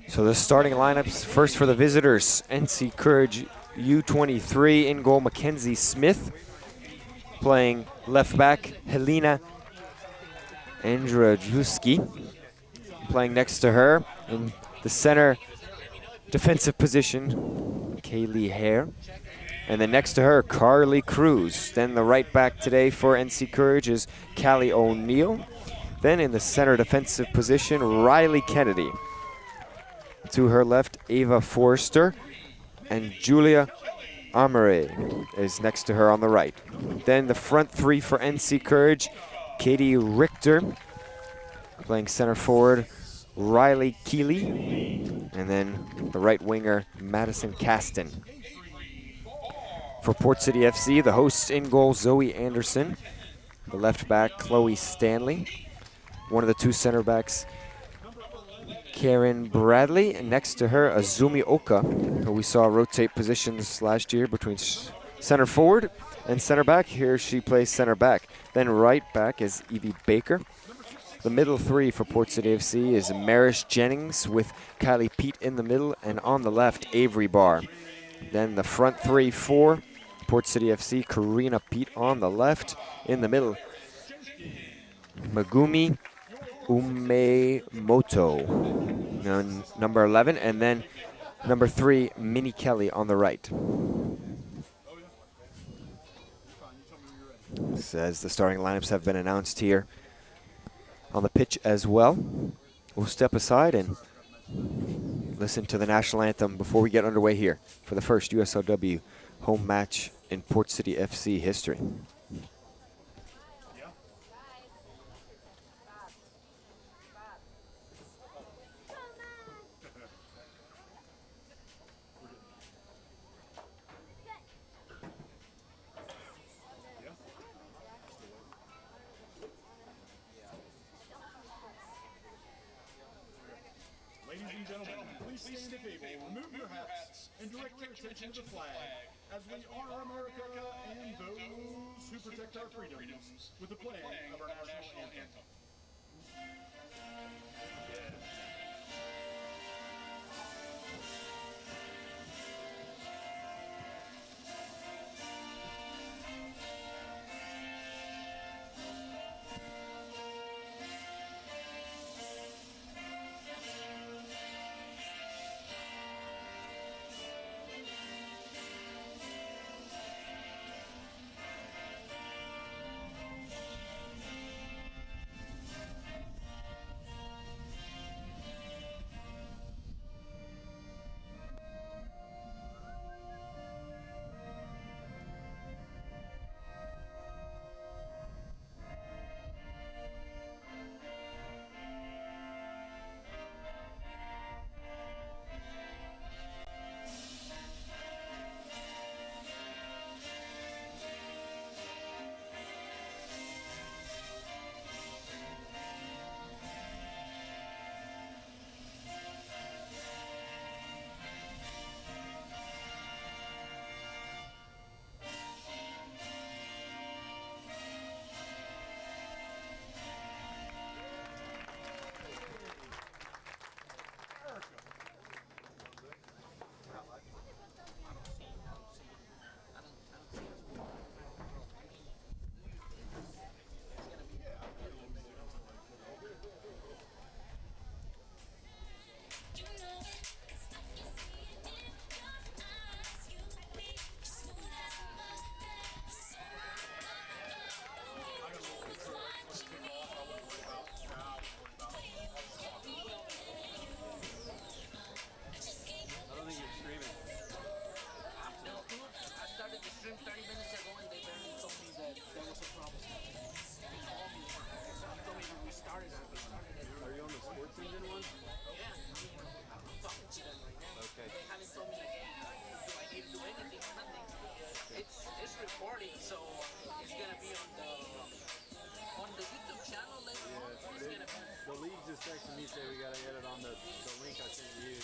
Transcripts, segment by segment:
So the starting lineups first for the visitors: NC Courage U23 in goal, Mackenzie Smith. Playing left back, Helena Andrajewski. Playing next to her in the center defensive position, Kaylee Hare. And then next to her, Carly Cruz. Then the right back today for NC Courage is Callie O'Neill. Then in the center defensive position, Riley Kennedy. To her left, Ava Forster. And Julia Amare is next to her on the right. Then the front three for NC Courage, Katie Richter. Playing center forward, Riley Keeley. And then the right winger, Madison Caston. For Port City FC, the hosts in goal, Zoe Anderson. The left back, Chloe Stanley. One of the two center backs, Karen Bradley. And next to her, Azumi Oka, who we saw rotate positions last year between center forward and center back. Here she plays center back. Then right back is Evie Baker. The middle three for Port City FC is Marish Jennings with Kylie Pete in the middle, and on the left, Avery Barr. Then the front three for Port City FC, Karina Pete on the left. In the middle, Megumi Umemoto, number 11, and then number 3, Minnie Kelly on the right. As the starting lineups have been announced here on the pitch as well. We'll step aside and listen to the national anthem before we get underway here for the first USLW home match in Port City FC history. To the flag as we honor America and those who protect our freedoms with the playing of our national anthem. It's recording, so it's The league just texted me saying we gotta get it on the link I sent you.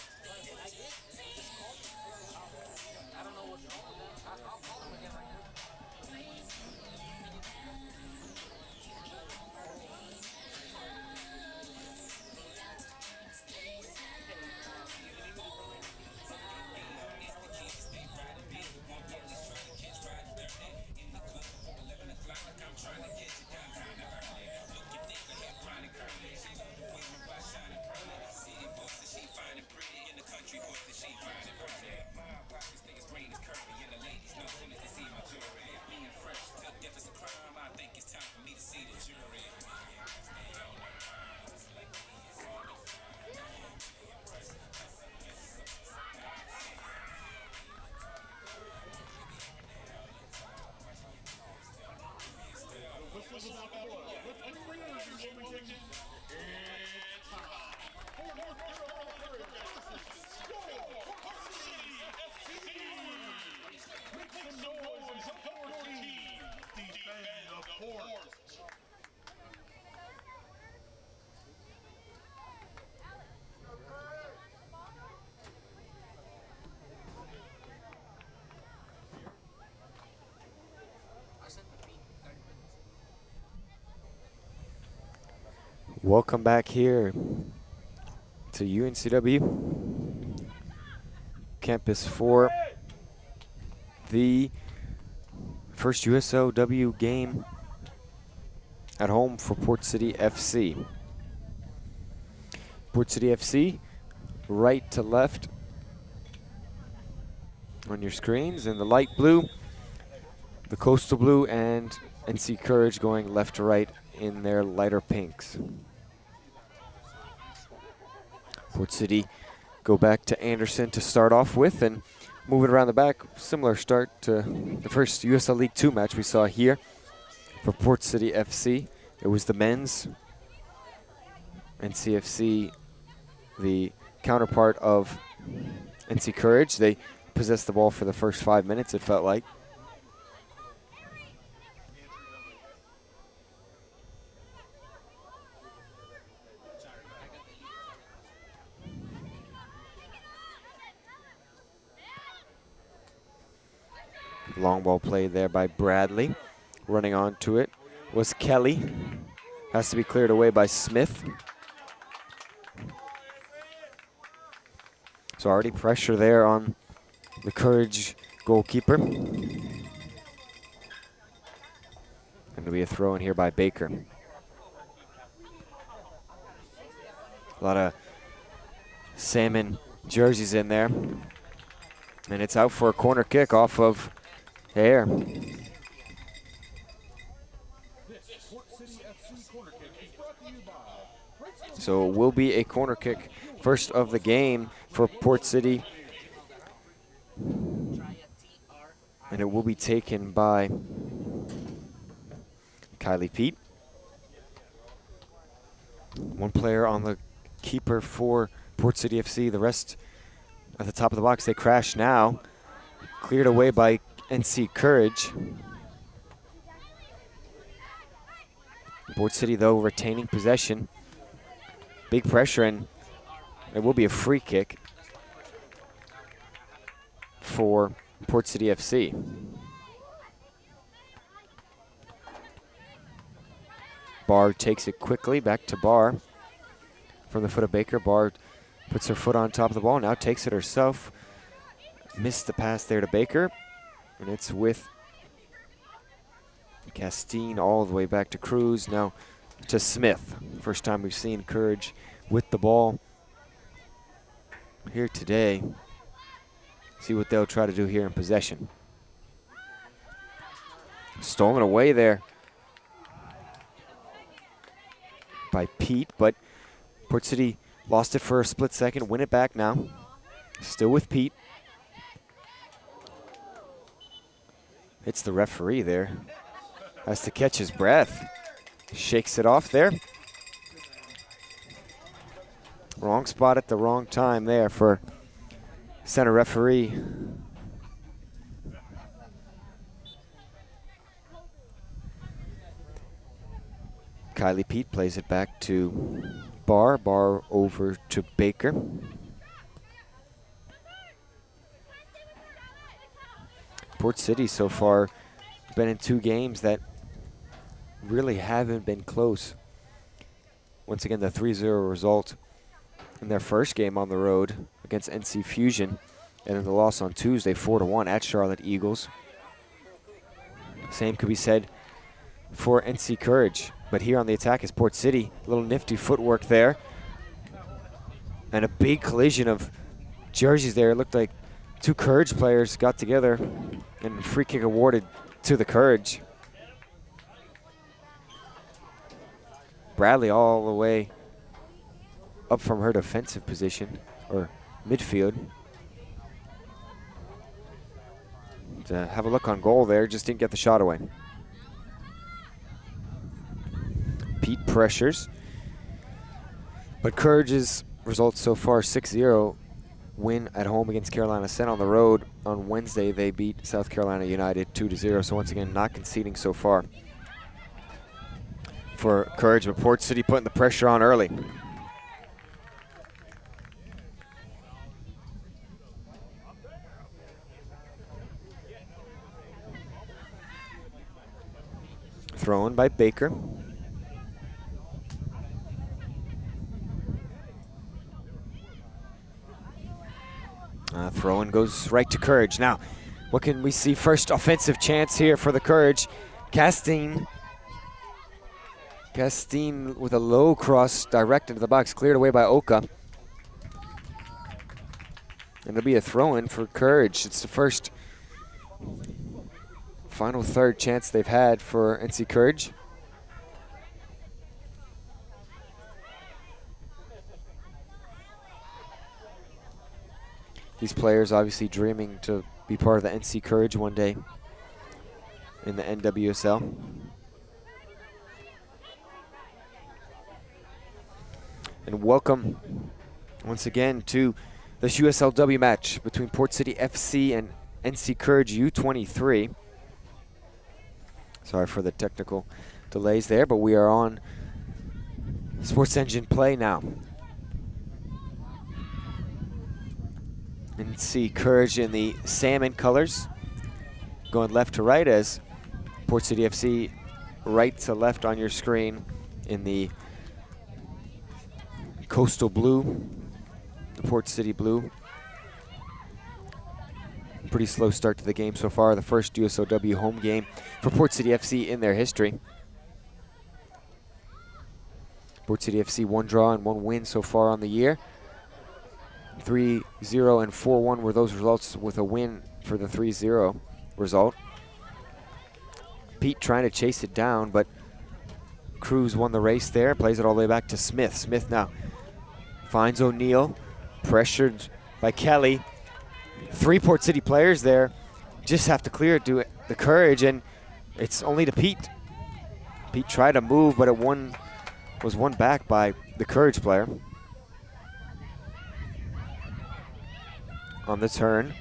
Welcome back here to UNCW Campus for the first USLW game at home for Port City FC. Port City FC, right to left on your screens, and the light blue, the coastal blue, and NC Courage going left to right in their lighter pinks. Port City go back to Anderson to start off with and move it around the back. Similar start to the first USL League 2 match we saw here for Port City FC. It was the men's, and CFC, the counterpart of NC Courage. They possessed the ball for the first 5 minutes, it felt like. Long ball played there by Bradley. Running onto it was Kelly. Has to be cleared away by Smith. So already pressure there on the Courage goalkeeper. And it'll be a throw in here by Baker. A lot of salmon jerseys in there. And it's out for a corner kick off of Hare. So it will be a corner kick, first of the game for Port City. And it will be taken by Kylie Pete. One player on the keeper for Port City FC. The rest at the top of the box. They crash now. Cleared away by NC Courage. Port City, though, retaining possession. Big pressure, and it will be a free kick for Port City FC. Barr takes it quickly, back to Barr. From the foot of Baker, Barr puts her foot on top of the ball, now takes it herself. Missed the pass there to Baker, and it's with Castine all the way back to Cruz, now to Smith. First time we've seen Courage with the ball here today. See what they'll try to do here in possession. Stolen away there by Pete, but Port City lost it for a split second, win it back now. Still with Pete. It's the referee there. Has to catch his breath. Shakes it off there. Wrong spot at the wrong time there for center referee. Kylie Pete plays it back to Barr. Barr over to Baker. Port City so far been in 2 games that really haven't been close. Once again, the 3-0 result in their first game on the road against NC Fusion, and then the loss on Tuesday 4-1 at Charlotte Eagles. Same could be said for NC Courage, but here on the attack is Port City. A little nifty footwork there, and a big collision of jerseys there. It looked like 2 Courage players got together, and free kick awarded to the Courage. Bradley all the way up from her defensive position, or midfield. To have a look on goal there, just didn't get the shot away. Pete pressures, but Courage's results so far 6-0. Win at home against Carolina Sen. On the road on Wednesday, they beat South Carolina United 2-0. So once again, not conceding so far for Courage, but Port City putting the pressure on early. Thrown by Baker. Throw-in goes right to Courage. Now, what can we see? First offensive chance here for the Courage. Castine with a low cross direct into the box, cleared away by Oka. And it'll be a throw-in for Courage. It's the first final third chance they've had for NC Courage. These players obviously dreaming to be part of the NC Courage one day in the NWSL. And welcome once again to this USLW match between Port City FC and NC Courage U23. Sorry for the technical delays there, but we are on Sports Engine Play now. NC Courage in the salmon colors, going left to right, as Port City FC right to left on your screen in the coastal blue, the Port City blue. Pretty slow start to the game so far, the first USLW home game for Port City FC in their history. Port City FC 1 draw and 1 win so far on the year. 3-0 and 4-1 were those results, with a win for the 3-0 result. Pete trying to chase it down, but Cruz won the race there, plays it all the way back to Smith. Smith now finds O'Neill, pressured by Kelly. 3 Port City players there, just have to clear it to the Courage, and it's only to Pete. Pete tried to move, but it was won back by the Courage player. On the turn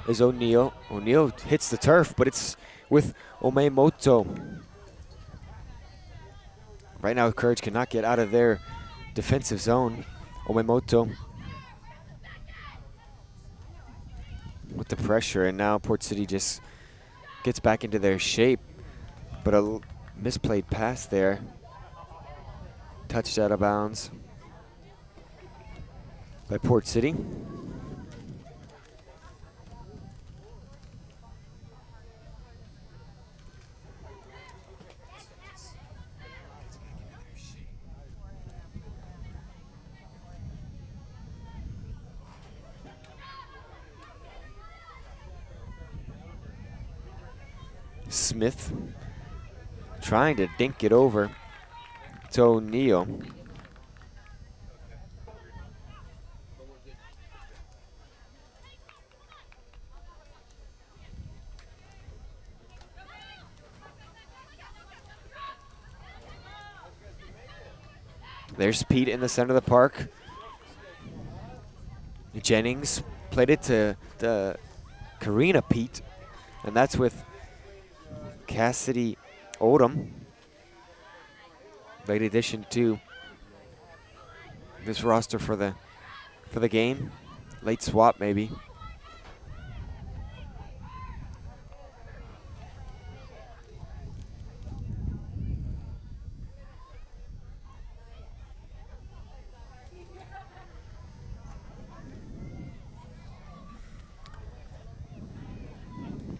is O'Neill. O'Neill hits the turf, but it's with Omemoto. Right now, Courage cannot get out of their defensive zone. Omemoto with the pressure, and now Port City just gets back into their shape, but a misplayed pass there. Touched out of bounds by Port City. Smith trying to dink it over to O'Neill. There's Pete in the center of the park. Jennings played it to Karina Pete, and that's with Cassidy Odom. Late addition to this roster for the game. Late swap maybe.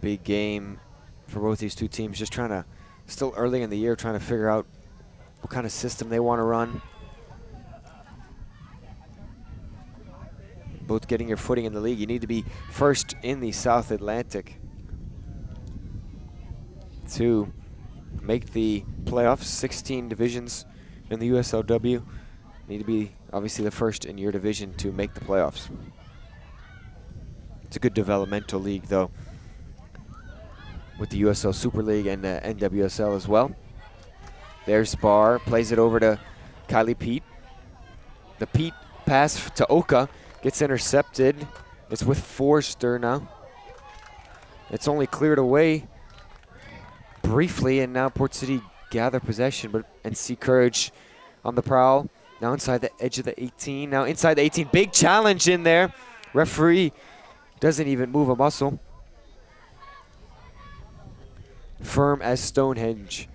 Big game for both these two teams, just trying to, still early in the year, trying to figure out what kind of system they want to run. Both getting your footing in the league. You need to be first in the South Atlantic to make the playoffs. 16 divisions in the USLW. Need to be obviously the first in your division to make the playoffs. It's a good developmental league though, with the USL Super League and NWSL as well. There's Barr, plays it over to Kylie Pete. The Pete pass to Oka gets intercepted. It's with Forster now. It's only cleared away briefly, and now Port City gather possession, but NC Courage on the prowl. Now inside the edge of the 18, now inside the 18. Big challenge in there. Referee doesn't even move a muscle. Firm as Stonehenge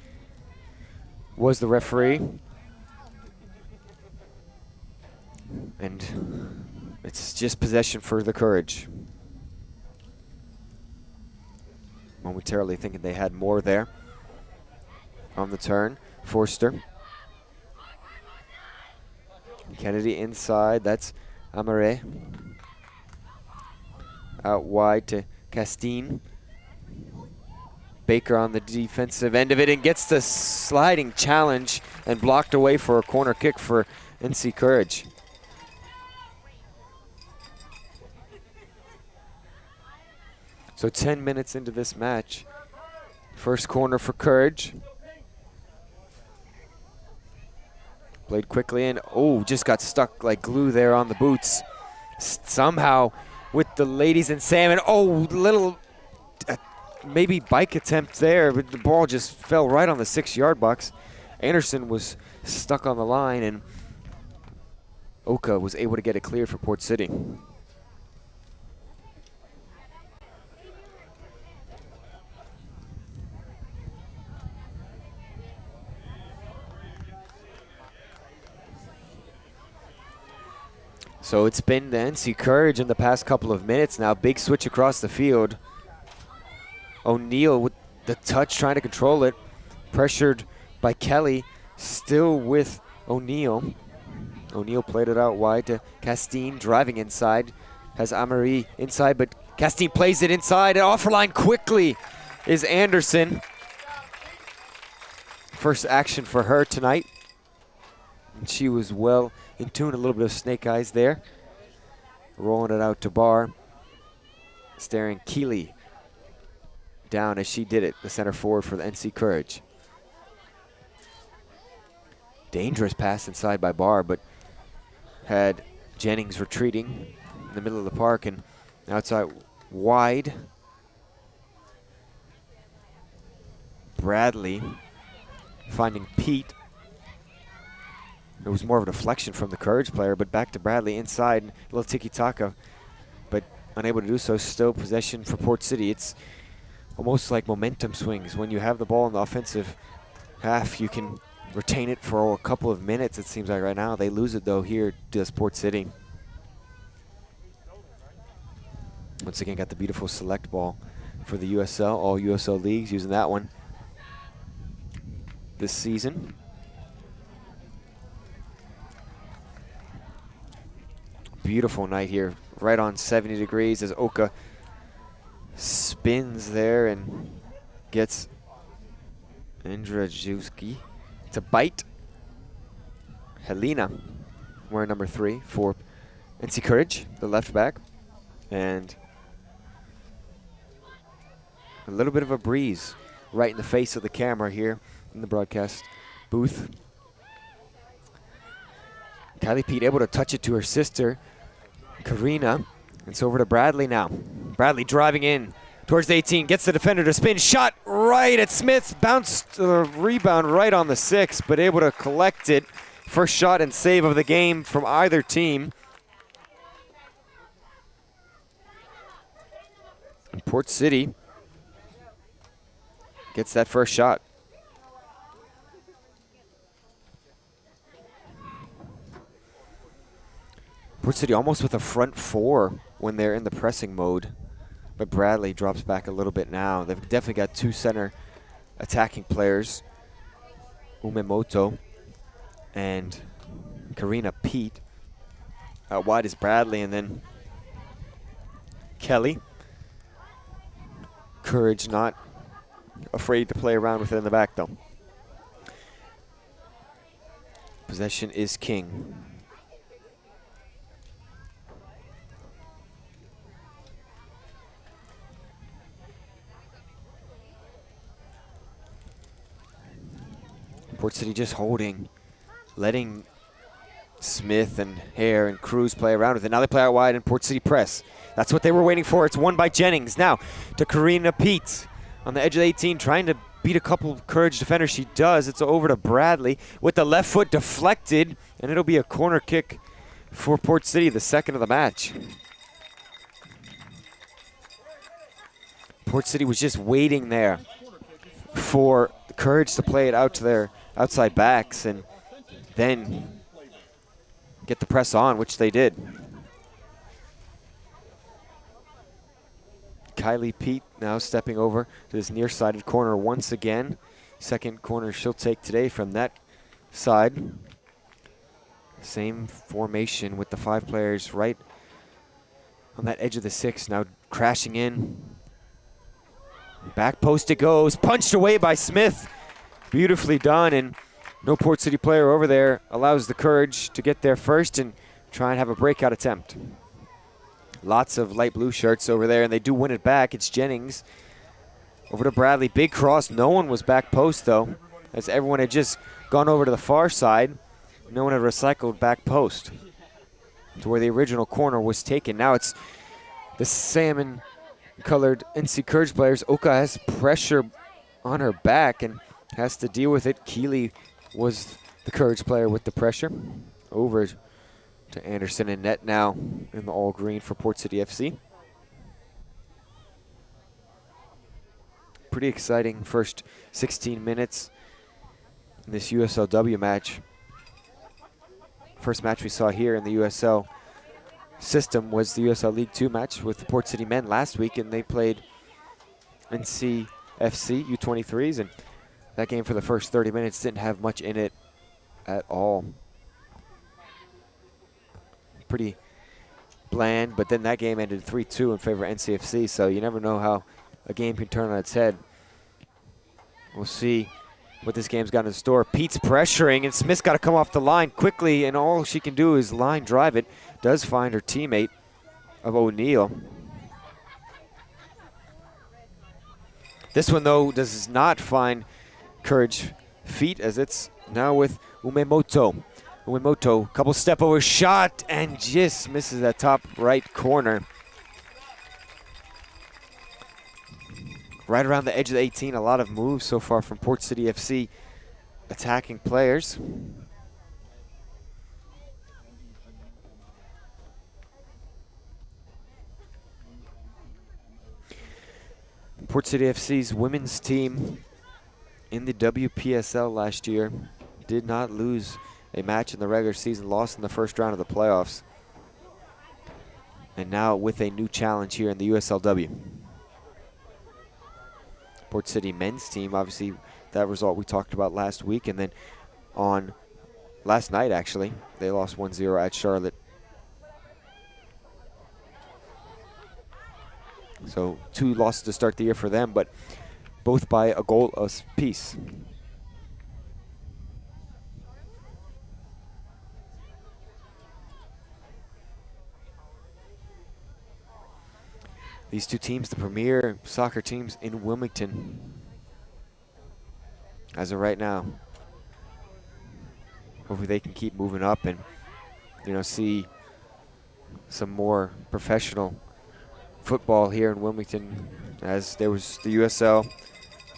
was the referee. And it's just possession for the Courage. Momentarily thinking they had more there. On the turn, Forster. Kennedy inside, that's Amare. Out wide to Castine. Baker on the defensive end of it and gets the sliding challenge and blocked away for a corner kick for NC Courage. So 10 minutes into this match. First corner for Courage. Played quickly in. Oh, just got stuck like glue there on the boots. Somehow with the ladies in salmon. Oh, little maybe bike attempt there, but the ball just fell right on the 6-yard box. Anderson was stuck on the line, and Oka was able to get it cleared for Port City. So it's been the NC Courage in the past couple of minutes now. Big switch across the field. O'Neal with the touch, trying to control it. Pressured by Kelly, still with O'Neal. O'Neal played it out wide to Castine, driving inside. Has Amari inside, but Castine plays it inside. And off her line quickly is Anderson. First action for her tonight. And she was well in tune, a little bit of snake eyes there. Rolling it out to Barr. Staring Keeley down as she did it, the center forward for the NC Courage. Dangerous pass inside by Barr, but had Jennings retreating in the middle of the park and outside wide. Bradley finding Pete. It was more of a deflection from the Courage player, but back to Bradley inside, a little tiki-taka, but unable to do so. Still possession for Port City. It's almost like momentum swings. When you have the ball in the offensive half, you can retain it for a couple of minutes, it seems like right now. They lose it, though, here to Port City. Once again, got the beautiful select ball for the USL. All USL leagues using that one this season. Beautiful night here, right on 70 degrees as Oka spins there and gets Indrajewski to bite. Helena wearing number 3 for NC Courage, the left back. And a little bit of a breeze right in the face of the camera here in the broadcast booth. Kylie Pete able to touch it to her sister, Karina. It's over to Bradley now. Bradley driving in towards the 18, gets the defender to spin, shot right at Smith, bounced the rebound right on the 6, but able to collect it. First shot and save of the game from either team. And Port City gets that first shot. Port City almost with a front 4 when they're in the pressing mode, but Bradley drops back a little bit now. They've definitely got 2 center attacking players, Umemoto and Karina Pete. Out wide is Bradley, and then Kelly. Courage not afraid to play around with it in the back, though. Possession is king. Port City just holding, letting Smith and Hare and Cruz play around with it. Now they play out wide and Port City press. That's what they were waiting for. It's won by Jennings. Now to Karina Pete on the edge of the 18, trying to beat a couple of Courage defenders. She does. It's over to Bradley with the left foot deflected, and it'll be a corner kick for Port City, the second of the match. Port City was just waiting there for Courage to play it out to their outside backs and then get the press on, which they did. Kylie Pete now stepping over to this near-sided corner once again. Second corner she'll take today from that side. Same formation with the 5 players right on that edge of the 6, now crashing in. Back post it goes, punched away by Smith. Beautifully done, and no Port City player over there allows the Courage to get there first and try and have a breakout attempt. Lots of light blue shirts over there, and they do win it back. It's Jennings over to Bradley. Big cross. No one was back post, though, as everyone had just gone over to the far side. No one had recycled back post to where the original corner was taken. Now it's the salmon-colored NC Courage players. Oka has pressure on her back and has to deal with it. Keeley was the Courage player with the pressure. Over to Anderson and net now in the all green for Port City FC. Pretty exciting first 16 minutes in this USLW match. First match we saw here in the USL system was the USL League 2 match with the Port City men last week, and they played NC FC U23s, and that game for the first 30 minutes didn't have much in it at all. Pretty bland, but then that game ended 3-2 in favor of NCFC, so you never know how a game can turn on its head. We'll see what this game's got in store. Pete's pressuring, and Smith's got to come off the line quickly, and all she can do is line drive it. Does find her teammate of O'Neill. This one, though, does not find Courage feet, as it's now with Umemoto. Umemoto, couple step over shot, and just misses that top right corner. Right around the edge of the 18, a lot of moves so far from Port City FC attacking players. Port City FC's women's team in the WPSL last year did not lose a match in the regular season, lost in the first round of the playoffs. And now with a new challenge here in the USLW. Port City men's team, obviously that result we talked about last week, and then on last night actually, they lost 1-0 at Charlotte. So 2 losses to start the year for them, but both by a goal apiece. These 2 teams, the premier soccer teams in Wilmington, as of right now. Hopefully they can keep moving up and, you know, see some more professional football here in Wilmington as there was the USL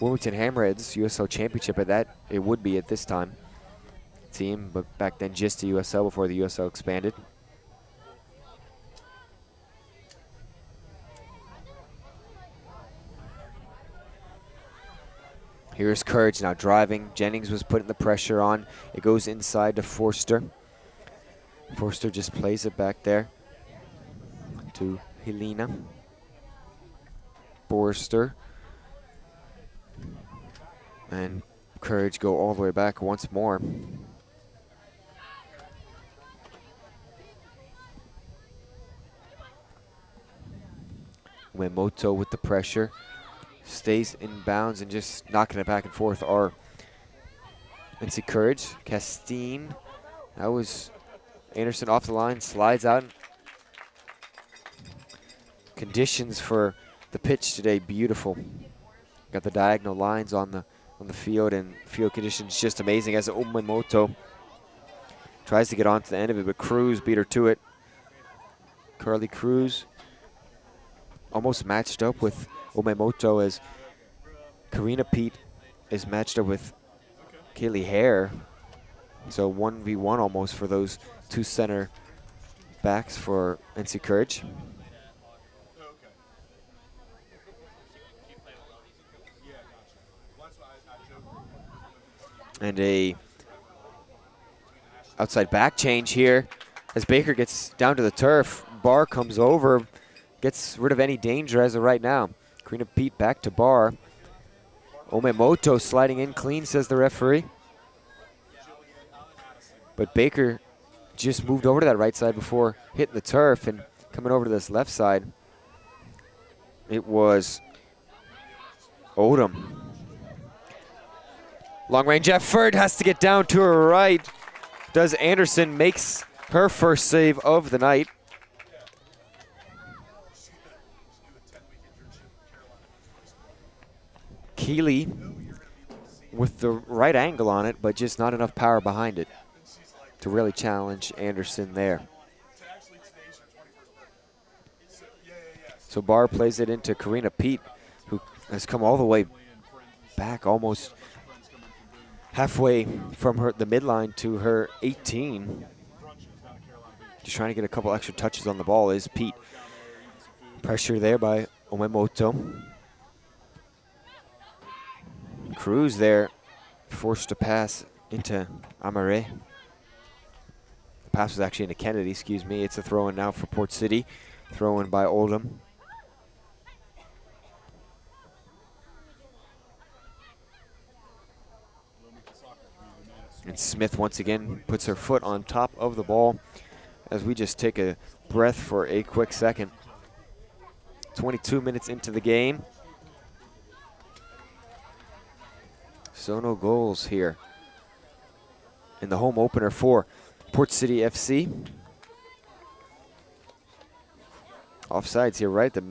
Wilmington Hammerheads USL Championship at that. It would be at this time team, but back then just the USL before the USL expanded. Here's Courage now driving. Jennings was putting the pressure on. It goes inside to Forster. Forster just plays it back there to Helena. Forster. And Courage go all the way back once more. Uemoto with the pressure. Stays in bounds and just knocking it back and forth are NC Courage. Castine. That was Anderson off the line, slides out. Conditions for the pitch today, beautiful. Got the diagonal lines on the field, and field conditions just amazing as Uemoto tries to get onto the end of it, but Cruz beat her to it. Carly Cruz almost matched up with Uemoto as Karina Pete is matched up with Kaylee Hare. So 1v1 almost for those two center backs for NC Courage. And a outside back change here as Baker gets down to the turf. Barr comes over, gets rid of any danger as of right now. Karina Pete back to Barr. Uemoto sliding in clean, says the referee. But Baker just moved over to that right side before hitting the turf and coming over to this left side. It was Odom. Long range effort, has to get down to her right. Does Anderson, makes her first save of the night. Keeley with the right angle on it, but just not enough power behind it to really challenge Anderson there. So Barr plays it into Karina Pete, who has come all the way back, almost halfway from the midline to her 18. Just trying to get a couple extra touches on the ball is Pete. Pressure there by Uemoto. Cruz there, forced to pass into Amare. The pass was actually into Kennedy, excuse me. It's a throw-in now for Port City. Throw-in by Oldham. And Smith once again puts her foot on top of the ball as we just take a breath for a quick second. 22 minutes into the game. So no goals here in the home opener for Port City FC. Offsides here, right? The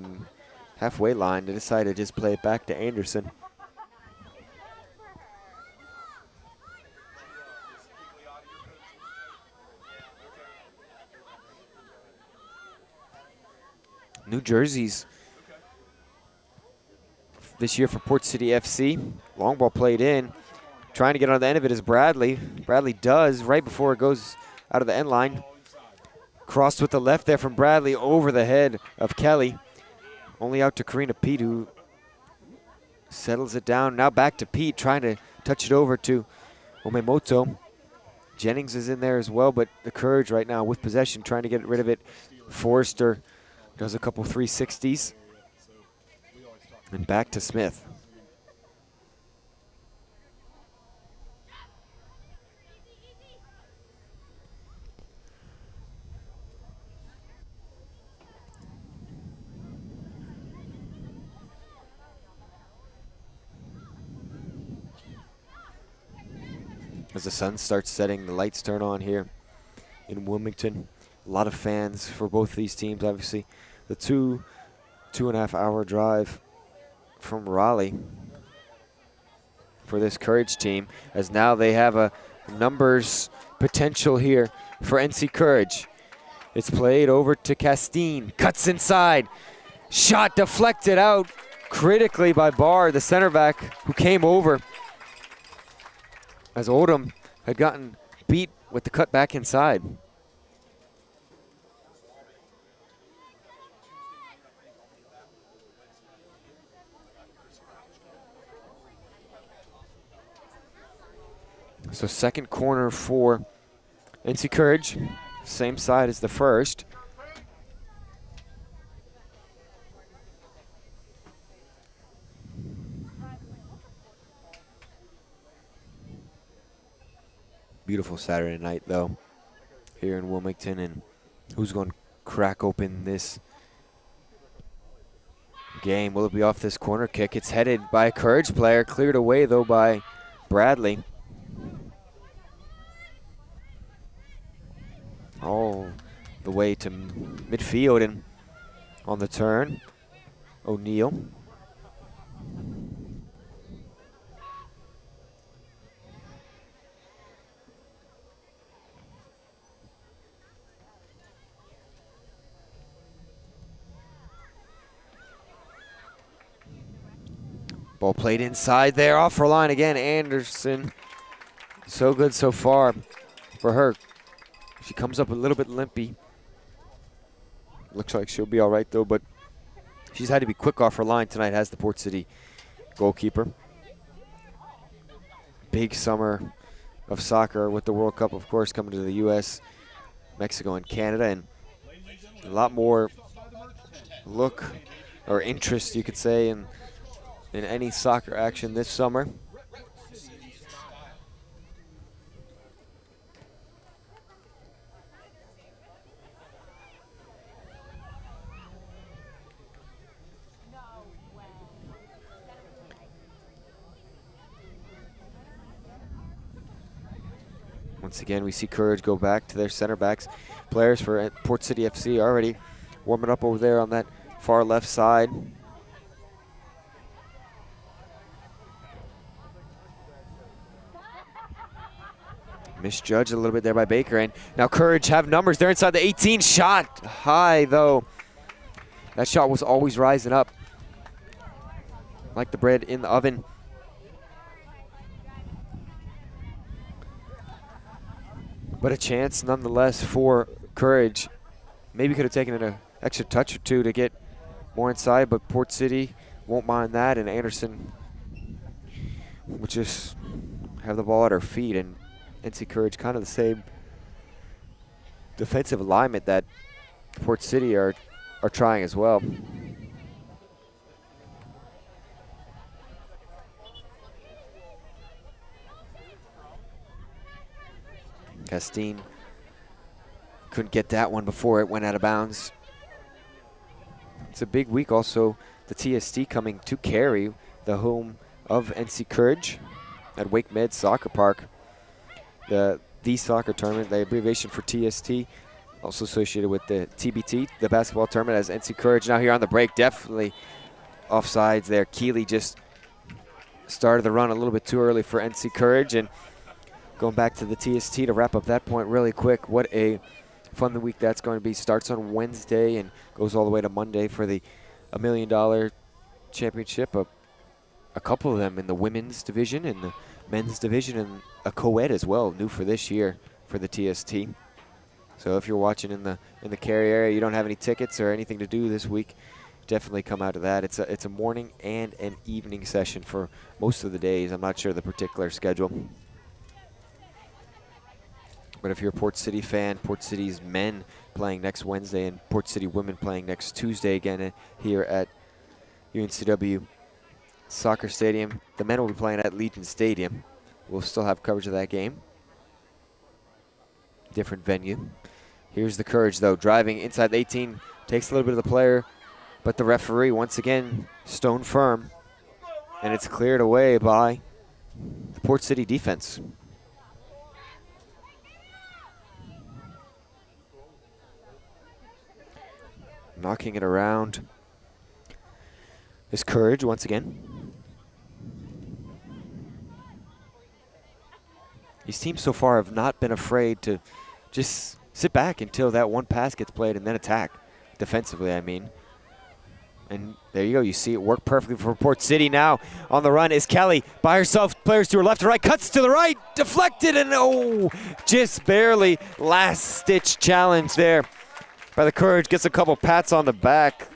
halfway line. They decided to just play it back to Anderson. New jerseys this year for Port City FC. Long ball played in. Trying to get on the end of it is Bradley. Bradley does right before it goes out of the end line. Crossed with the left there from Bradley over the head of Kelly. Only out to Karina Pete, who settles it down. Now back to Pete, trying to touch it over to Uemoto. Jennings is in there as well, but the Courage right now with possession, trying to get rid of it. Forrester does a couple 360s. And back to Smith. As the sun starts setting, the lights turn on here in Wilmington. A lot of fans for both these teams, obviously. The two and a half hour drive from Raleigh for this Courage team, as now they have a numbers potential here for NC Courage. It's played over to Castine, cuts inside, shot deflected out, critically by Barr, the center back who came over as Oldham had gotten beat with the cut back inside. So second corner for NC Courage, same side as the first. Beautiful Saturday night though, here in Wilmington, and who's going to crack open this game? Will it be off this corner kick? It's headed by a Courage player, cleared away though by Bradley. All the way to midfield, and on the turn, O'Neal. Ball played inside there, off her line again. Anderson, so good so far for her. She comes up a little bit limpy. Looks like she'll be all right though, but she's had to be quick off her line tonight, has the Port City goalkeeper. Big summer of soccer with the World Cup, of course, coming to the U.S., Mexico, and Canada, and a lot more look or interest, you could say, in any soccer action this summer. Once again, we see Courage go back to their center backs. Players for Port City FC already warming up over there on that far left side. Misjudged a little bit there by Baker, and now Courage have numbers. They're inside the 18, shot high though. That shot was always rising up like the bread in the oven. But a chance nonetheless for Courage. Maybe could have taken an extra touch or two to get more inside, but Port City won't mind that, and Anderson will just have the ball at her feet, and NC Courage kind of the same defensive alignment that Port City are trying as well. Castine couldn't get that one before it went out of bounds. It's a big week also, the TST coming to Cary, the home of NC Courage at Wake Med Soccer Park. The soccer tournament, the abbreviation for TST, also associated with the TBT, the basketball tournament, as NC Courage now here on the break. Definitely offsides there. Keeley just started the run a little bit too early for NC Courage, and going back to the TST to wrap up that point really quick. What a fun week that's going to be. Starts on Wednesday and goes all the way to Monday for the $1 million championship. A couple of them in the women's division and the men's division, and a co-ed as well, new for this year for the TST. So if you're watching in the Cary area, you don't have any tickets or anything to do this week, definitely come out to that. It's a morning and an evening session for most of the days. I'm not sure the particular schedule. But if you're a Port City fan, Port City's men playing next Wednesday and Port City women playing next Tuesday again here at UNCW Soccer Stadium. The men will be playing at Legion Stadium. We'll still have coverage of that game. Different venue. Here's the Courage though, driving inside the 18, takes a little bit of the player, but the referee once again stone firm, and it's cleared away by the Port City defense. Knocking it around is Courage once again. These teams so far have not been afraid to just sit back until that one pass gets played and then attack. Defensively, I mean. And there you go. You see it work perfectly for Port City now. On the run is Kelly by herself. Players to her left and right. Cuts to the right. Deflected and oh, just barely. Last-stitch challenge there by the Courage. Gets a couple pats on the back.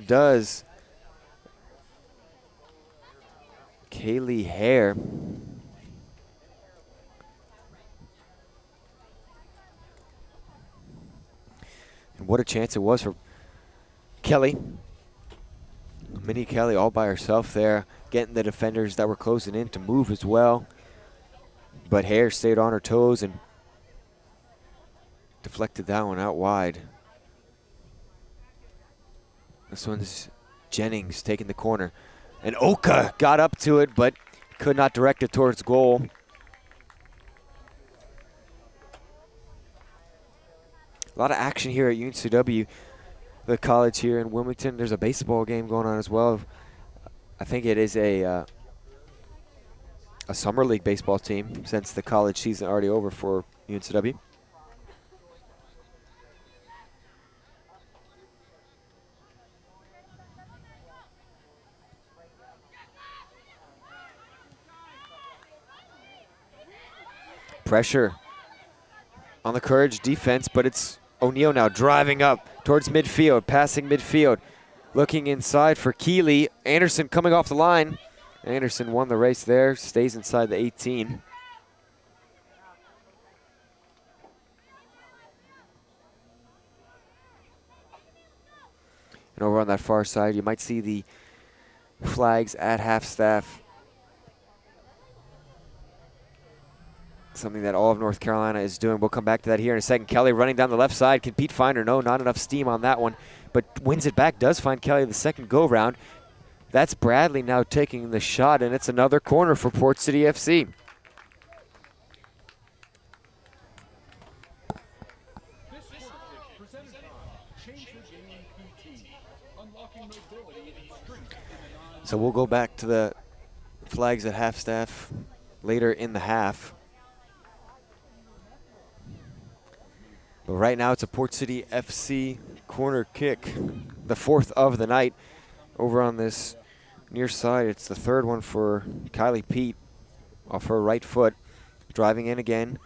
Does Kaylee Hare. And what a chance it was for Kelly. Mini Kelly all by herself there, getting the defenders that were closing in to move as well. But Hare stayed on her toes and deflected that one out wide. This one's Jennings taking the corner. And Oka got up to it, but could not direct it towards goal. A lot of action here at UNCW, the college here in Wilmington. There's a baseball game going on as well. I think it is a summer league baseball team since the college season already over for UNCW. Pressure on the Courage defense, but it's O'Neill now driving up towards midfield, passing midfield, looking inside for Keeley. Anderson coming off the line. Anderson won the race there, stays inside the 18. And over on that far side, you might see the flags at half-staff. Something that all of North Carolina is doing. We'll come back to that here in a second. Kelly running down the left side. Can Pete find her? No, not enough steam on that one. But wins it back. Does find Kelly the second go-round. That's Bradley now taking the shot, and it's another corner for Port City FC. So we'll go back to the flags at half-staff later in the half. But right now it's a Port City FC corner kick, the fourth of the night. Over on this near side, it's the third one for Kylie Pete off her right foot. Driving in again,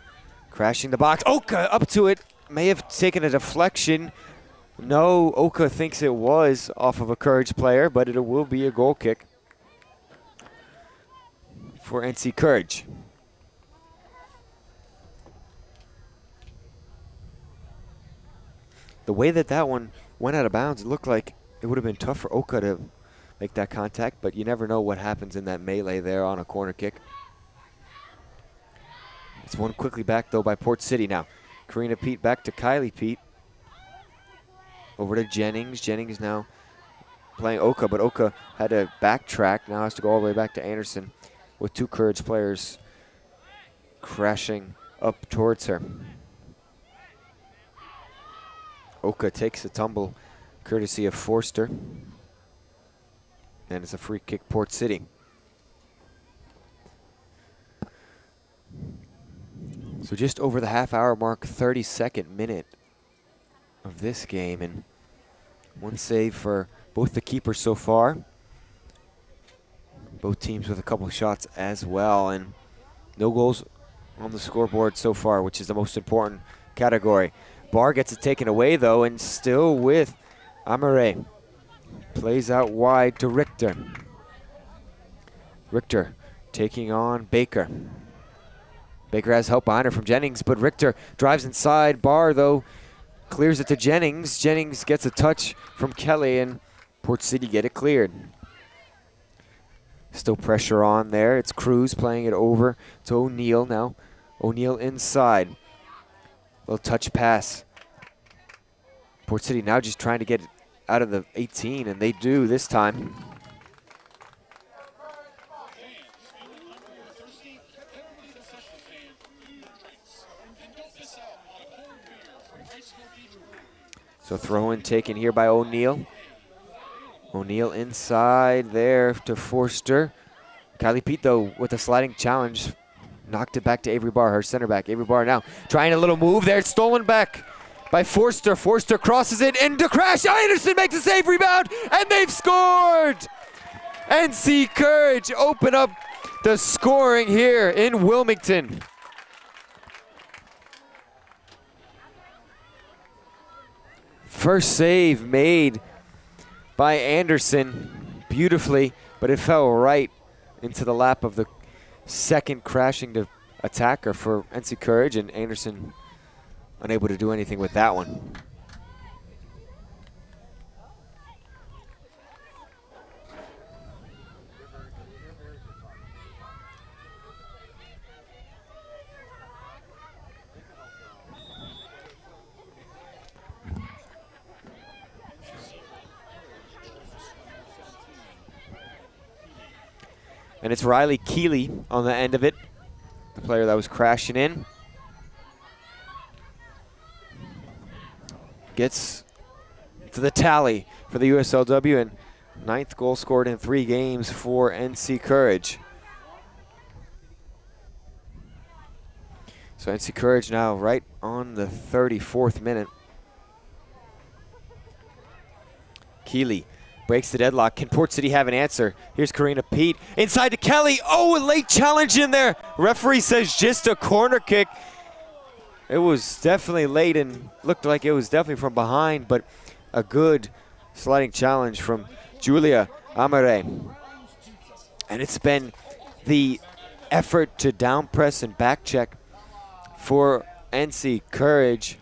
crashing the box. Oka up to it, may have taken a deflection. No, Oka thinks it was off of a Courage player, but it will be a goal kick for NC Courage. The way that that one went out of bounds, it looked like it would have been tough for Oka to make that contact, but you never know what happens in that melee there on a corner kick. It's won quickly back, though, by Port City now. Karina Pete back to Kylie Pete. Over to Jennings. Jennings now playing Oka, but Oka had to backtrack. Now has to go all the way back to Anderson with two Courage players crashing up towards her. Oka takes a tumble courtesy of Forster. And it's a free kick, Port City. So just over the half-hour mark, 32nd minute of this game. And one save for both the keepers so far. Both teams with a couple of shots as well. And no goals on the scoreboard so far, which is the most important category. Barr gets it taken away, though, and still with Amare. Plays out wide to Richter. Richter taking on Baker. Baker has help behind her from Jennings, but Richter drives inside. Barr, though, clears it to Jennings. Jennings gets a touch from Kelly, and Port City get it cleared. Still pressure on there. It's Cruz playing it over to O'Neill now. O'Neill inside. Little touch pass. Port City now just trying to get it out of the 18, and they do this time. So throw-in taken here by O'Neill. O'Neill inside there to Forster. Kylie Pete, though, with a sliding challenge, knocked it back to Avery Barr, her center back. Avery Barr now trying a little move there. It's stolen back by Forster. Forster crosses it into Crash. Anderson makes a save, rebound, and they've scored! NC Courage open up the scoring here in Wilmington. First save made by Anderson beautifully, but it fell right into the lap of the second crashing attacker for NC Courage, and Anderson unable to do anything with that one. And it's Riley Keeley on the end of it, the player that was crashing in. Gets to the tally for the USLW, and 9th goal scored in 3 games for NC Courage. So NC Courage now right on the 34th minute. Keeley breaks the deadlock. Can Port City have an answer? Here's Karina Pete. Inside to Kelly. Oh, a late challenge in there. Referee says just a corner kick. It was definitely late and looked like it was definitely from behind, but a good sliding challenge from Julia Amare. And it's been the effort to down press and back check for NC Courage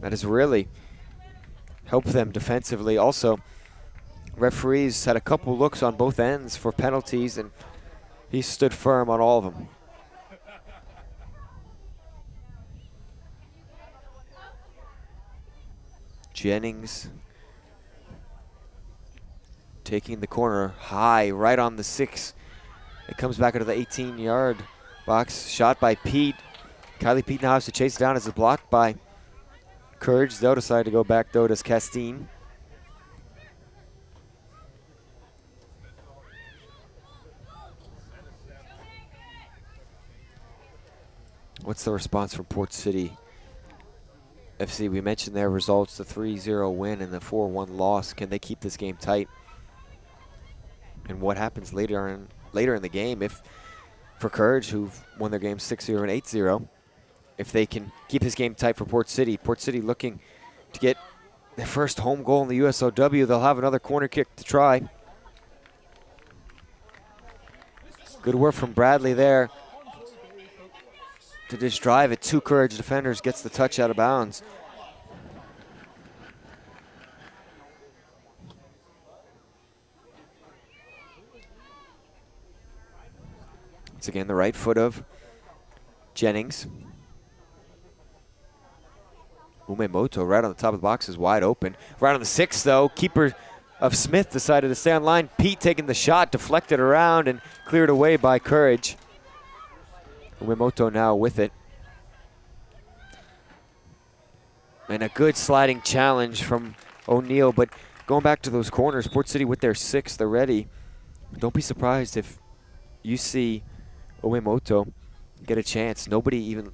that has really helped them defensively. Also, referees had a couple looks on both ends for penalties, and he stood firm on all of them. Jennings taking the corner high, right on the 6. It comes back into the 18-yard box. Shot by Pete. Kylie Pete now has to chase it down as it's blocked by Courage. They'll decide to go back, though, does Castine. What's the response from Port City FC? We mentioned their results, the 3-0 win and the 4-1 loss. Can they keep this game tight? And what happens later in the game if, for Courage, who've won their game 6-0 and 8-0, if they can keep this game tight for Port City. Port City looking to get their first home goal in the USLW. They'll have another corner kick to try. Good work from Bradley there to just drive it. 2 Courage defenders, gets the touch out of bounds. Once again, the right foot of Jennings. Umemoto right on the top of the box is wide open. Right on the 6, though, keeper of Smith decided to stay on line. Pete taking the shot, deflected around and cleared away by Courage. Umemoto now with it. And a good sliding challenge from O'Neal, but going back to those corners, Port City with their 6th already. Don't be surprised if you see Umemoto get a chance. Nobody even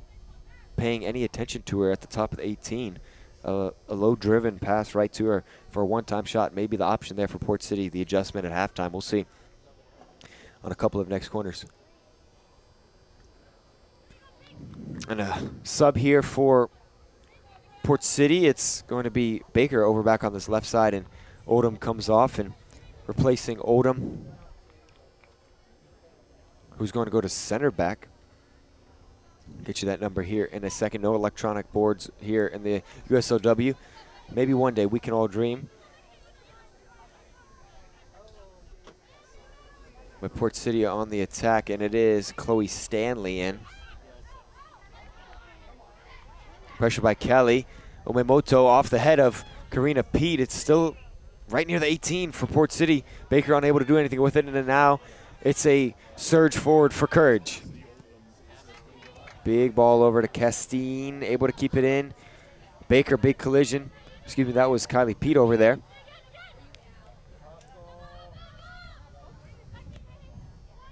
paying any attention to her at the top of the 18. A low-driven pass right to her for a one-time shot. Maybe the option there for Port City, the adjustment at halftime. We'll see on a couple of next corners. And a sub here for Port City. It's going to be Baker over back on this left side, and Odom comes off, and replacing Odom, who's going to go to center back. Get you that number here in a second. No electronic boards here in the USLW. Maybe one day we can all dream. But Port City on the attack, and it is Chloe Stanley in. Pressure by Kelly. Umemoto off the head of Karina Pete. It's still right near the 18 for Port City. Baker unable to do anything with it, and then now it's a surge forward for Courage. Big ball over to Castine, able to keep it in. Baker, big collision. Excuse me, that was Kylie Pete over there.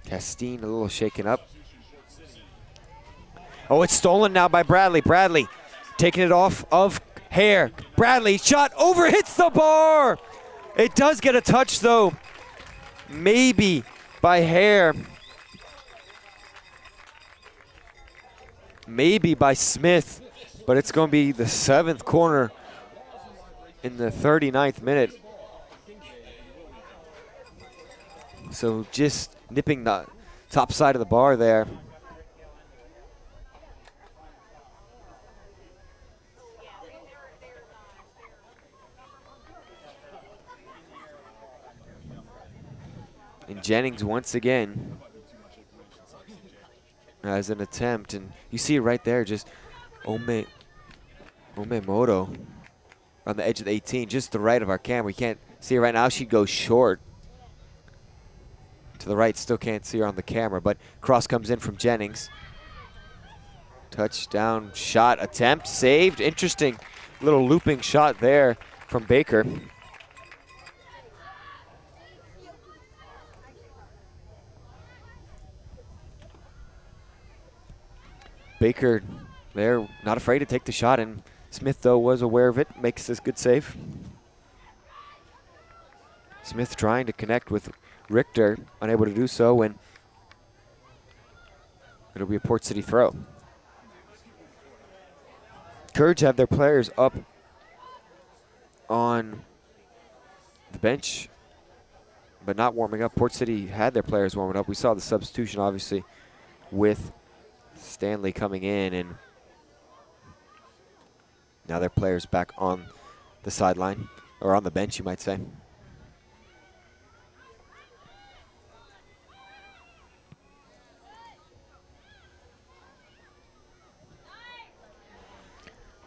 Castine a little shaken up. Oh, it's stolen now by Bradley. Bradley taking it off of Hare. Bradley, shot over, hits the bar. It does get a touch though, maybe by Hare. Maybe by Smith, but it's going to be the 7th corner in the 39th minute. So just nipping the top side of the bar there. And Jennings once again as an attempt, and you see it right there, just Omemoto on the edge of the 18, just to the right of our camera. We can't see her right now. She goes short. To the right, still can't see her on the camera, but cross comes in from Jennings. Touchdown shot attempt, saved. Interesting little looping shot there from Baker. Baker there, not afraid to take the shot, and Smith, though, was aware of it, makes this good save. Smith trying to connect with Richter, unable to do so, and it'll be a Port City throw. Courage have their players up on the bench, but not warming up. Port City had their players warming up. We saw the substitution, obviously, with Stanley coming in, and now their players back on the sideline, or on the bench, you might say.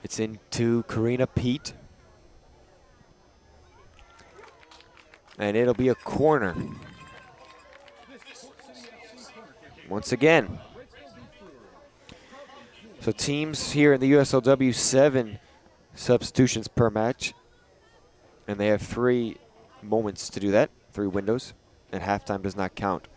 It's into Karina Pete. And it'll be a corner. Once again. So teams here in the USLW, 7 substitutions per match. And they have 3 moments to do that, 3 windows. And halftime does not count.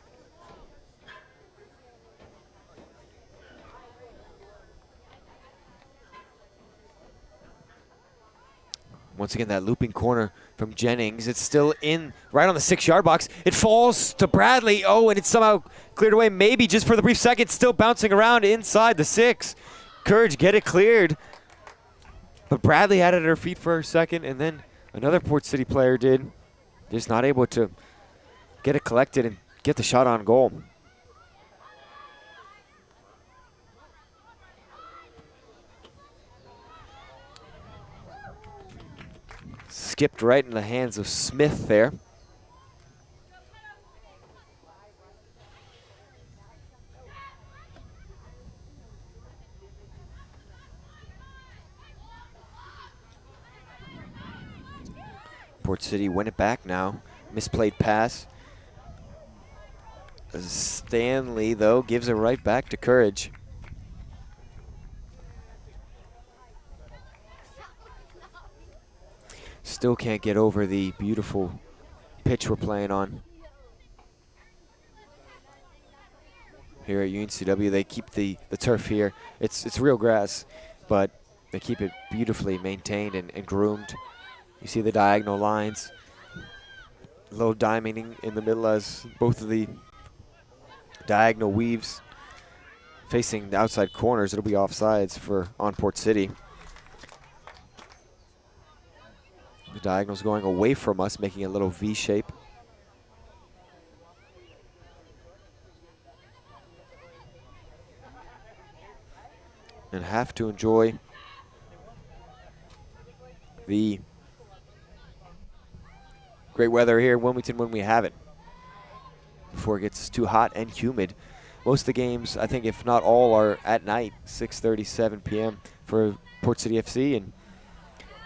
Once again, that looping corner from Jennings. It's still in right on the 6-yard box. It falls to Bradley. Oh, and it's somehow cleared away, maybe just for the brief second. Still bouncing around inside the 6. Courage get it cleared. But Bradley had it at her feet for a second, and then another Port City player did. Just not able to get it collected and get the shot on goal. Skipped right in the hands of Smith there. Port City win it back now. Misplayed pass. Stanley, though, gives it right back to Courage. Still can't get over the beautiful pitch we're playing on. Here at UNCW, they keep the turf here. It's real grass, but they keep it beautifully maintained and groomed. You see the diagonal lines. Low diamonding in the middle as both of the diagonal weaves facing the outside corners. It'll be offsides on Port City. The diagonal's going away from us, making a little V shape. And have to enjoy the great weather here in Wilmington when we have it, before it gets too hot and humid. Most of the games, I think if not all, are at night, 6:30, 7 p.m. for Port City FC, and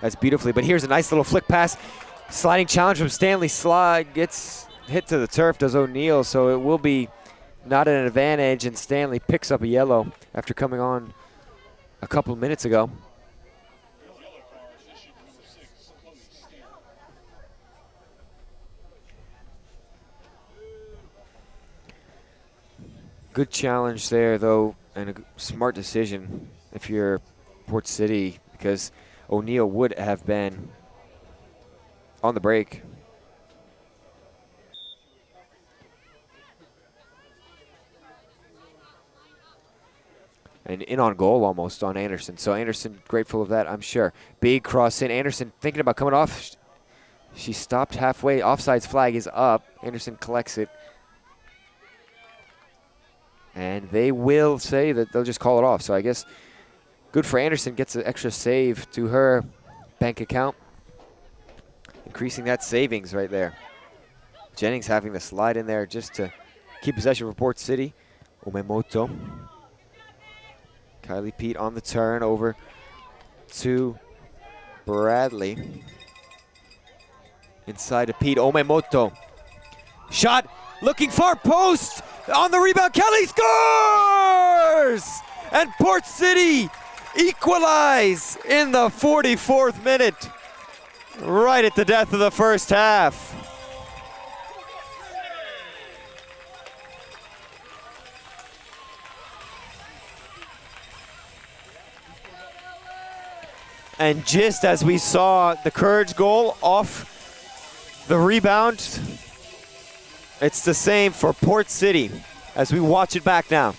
that's beautifully. But here's a nice little flick pass. Sliding challenge from Stanley. Slide gets hit to the turf, does O'Neal, so it will be not an advantage, and Stanley picks up a yellow after coming on a couple of minutes ago. Good challenge there, though, and a smart decision if you're Port City because O'Neal would have been on the break. And in on goal almost on Anderson. So Anderson grateful of that, I'm sure. Big cross in. Anderson thinking about coming off. She stopped halfway. Offsides flag is up. Anderson collects it. And they will say that they'll just call it off. So I guess good for Anderson. Gets an extra save to her bank account. Increasing that savings right there. Jennings having to slide in there just to keep possession for Port City. Omemoto. Kylie Pete on the turn over to Bradley. Inside to Pete. Omemoto. Shot. Looking far post. On the rebound. Kelly scores! And Port City equalize in the 44th minute. Right at the death of the first half. And just as we saw the Courage goal off the rebound, it's the same for Port City as we watch it back now.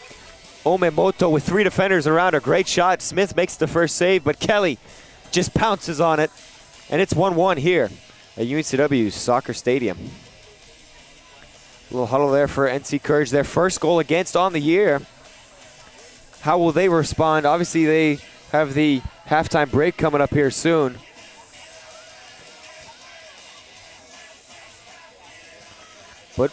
Omemoto with 3 defenders around her. Great shot. Smith makes the first save, but Kelly just pounces on it. And it's 1-1 here at USLW Soccer Stadium. A little huddle there for NC Courage. Their first goal against on the year. How will they respond? Obviously, they have the halftime break coming up here soon. But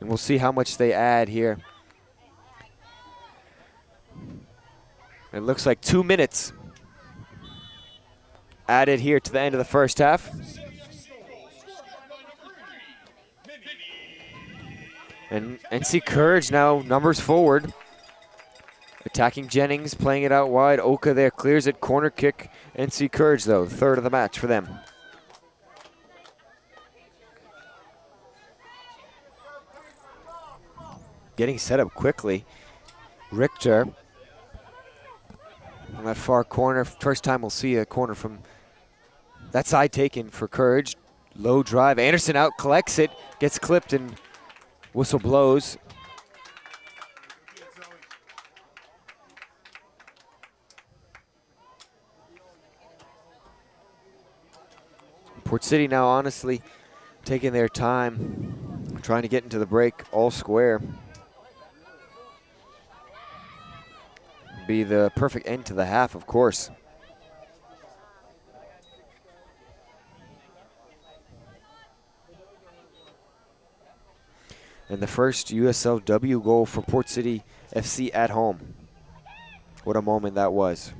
and we'll see how much they add here. It looks like 2 minutes added here to the end of the first half. And NC Courage now numbers forward. Attacking Jennings, playing it out wide. Oka there clears it, corner kick. NC Courage though, third of the match for them. Getting set up quickly. Richter on that far corner. First time we'll see a corner from that side taken for Courage. Low drive. Anderson out, collects it, gets clipped, and whistle blows. Port City now honestly taking their time, trying to get into the break all square. Be the perfect end to the half, of course. And the first USLW goal for Port City FC at home. What a moment that was.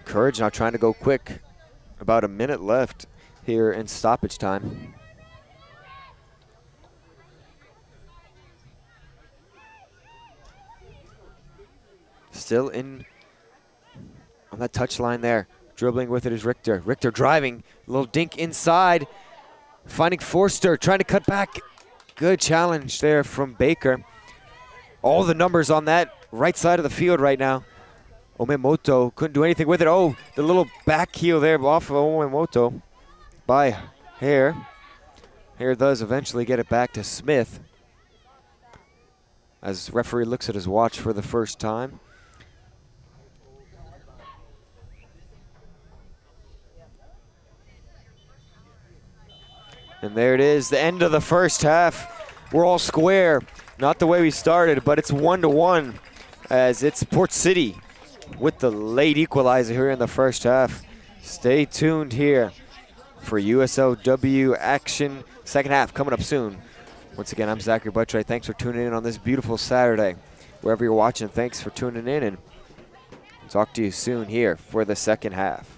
Courage now trying to go quick. About a minute left here in stoppage time. Still in on that touch line there. Dribbling with it is Richter. Richter driving, a little dink inside. Finding Forster, trying to cut back. Good challenge there from Baker. All the numbers on that right side of the field right now. Omemoto couldn't do anything with it. Oh, the little back heel there off of Omemoto by Hare. Hare does eventually get it back to Smith as referee looks at his watch for the first time. And there it is, the end of the first half. We're all square. Not the way we started, but it's 1-1 as it's Port City with the late equalizer here in the first half. Stay tuned here for USLW action. Second half coming up soon. Once again, I'm Zachary Buttright. Thanks for tuning in on this beautiful Saturday. Wherever you're watching, thanks for tuning in, and talk to you soon here for the second half.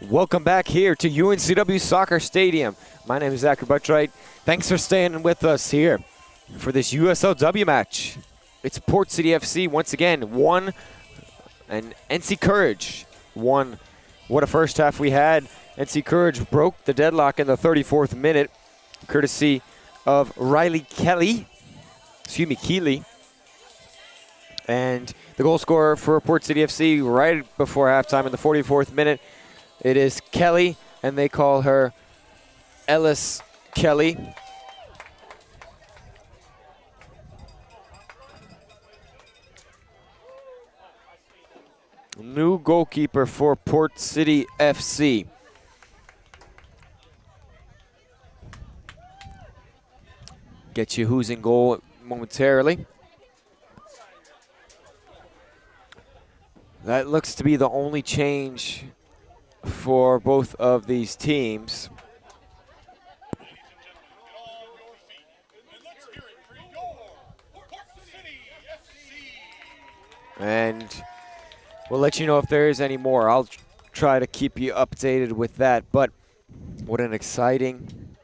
Welcome back here to UNCW Soccer Stadium. My name is Zachary Buttright. Thanks for staying with us here for this USLW match. It's Port City FC once again, 1, and NC Courage 1. What a first half we had. NC Courage broke the deadlock in the 34th minute, courtesy of Riley Keeley. And the goal scorer for Port City FC right before halftime in the 44th minute, it is Kelly, and they call her Ellis Kelly. New goalkeeper for Port City FC. Get you who's in goal momentarily. That looks to be the only change for both of these teams. And we'll let you know if there is any more. I'll try to keep you updated with that. But what an exciting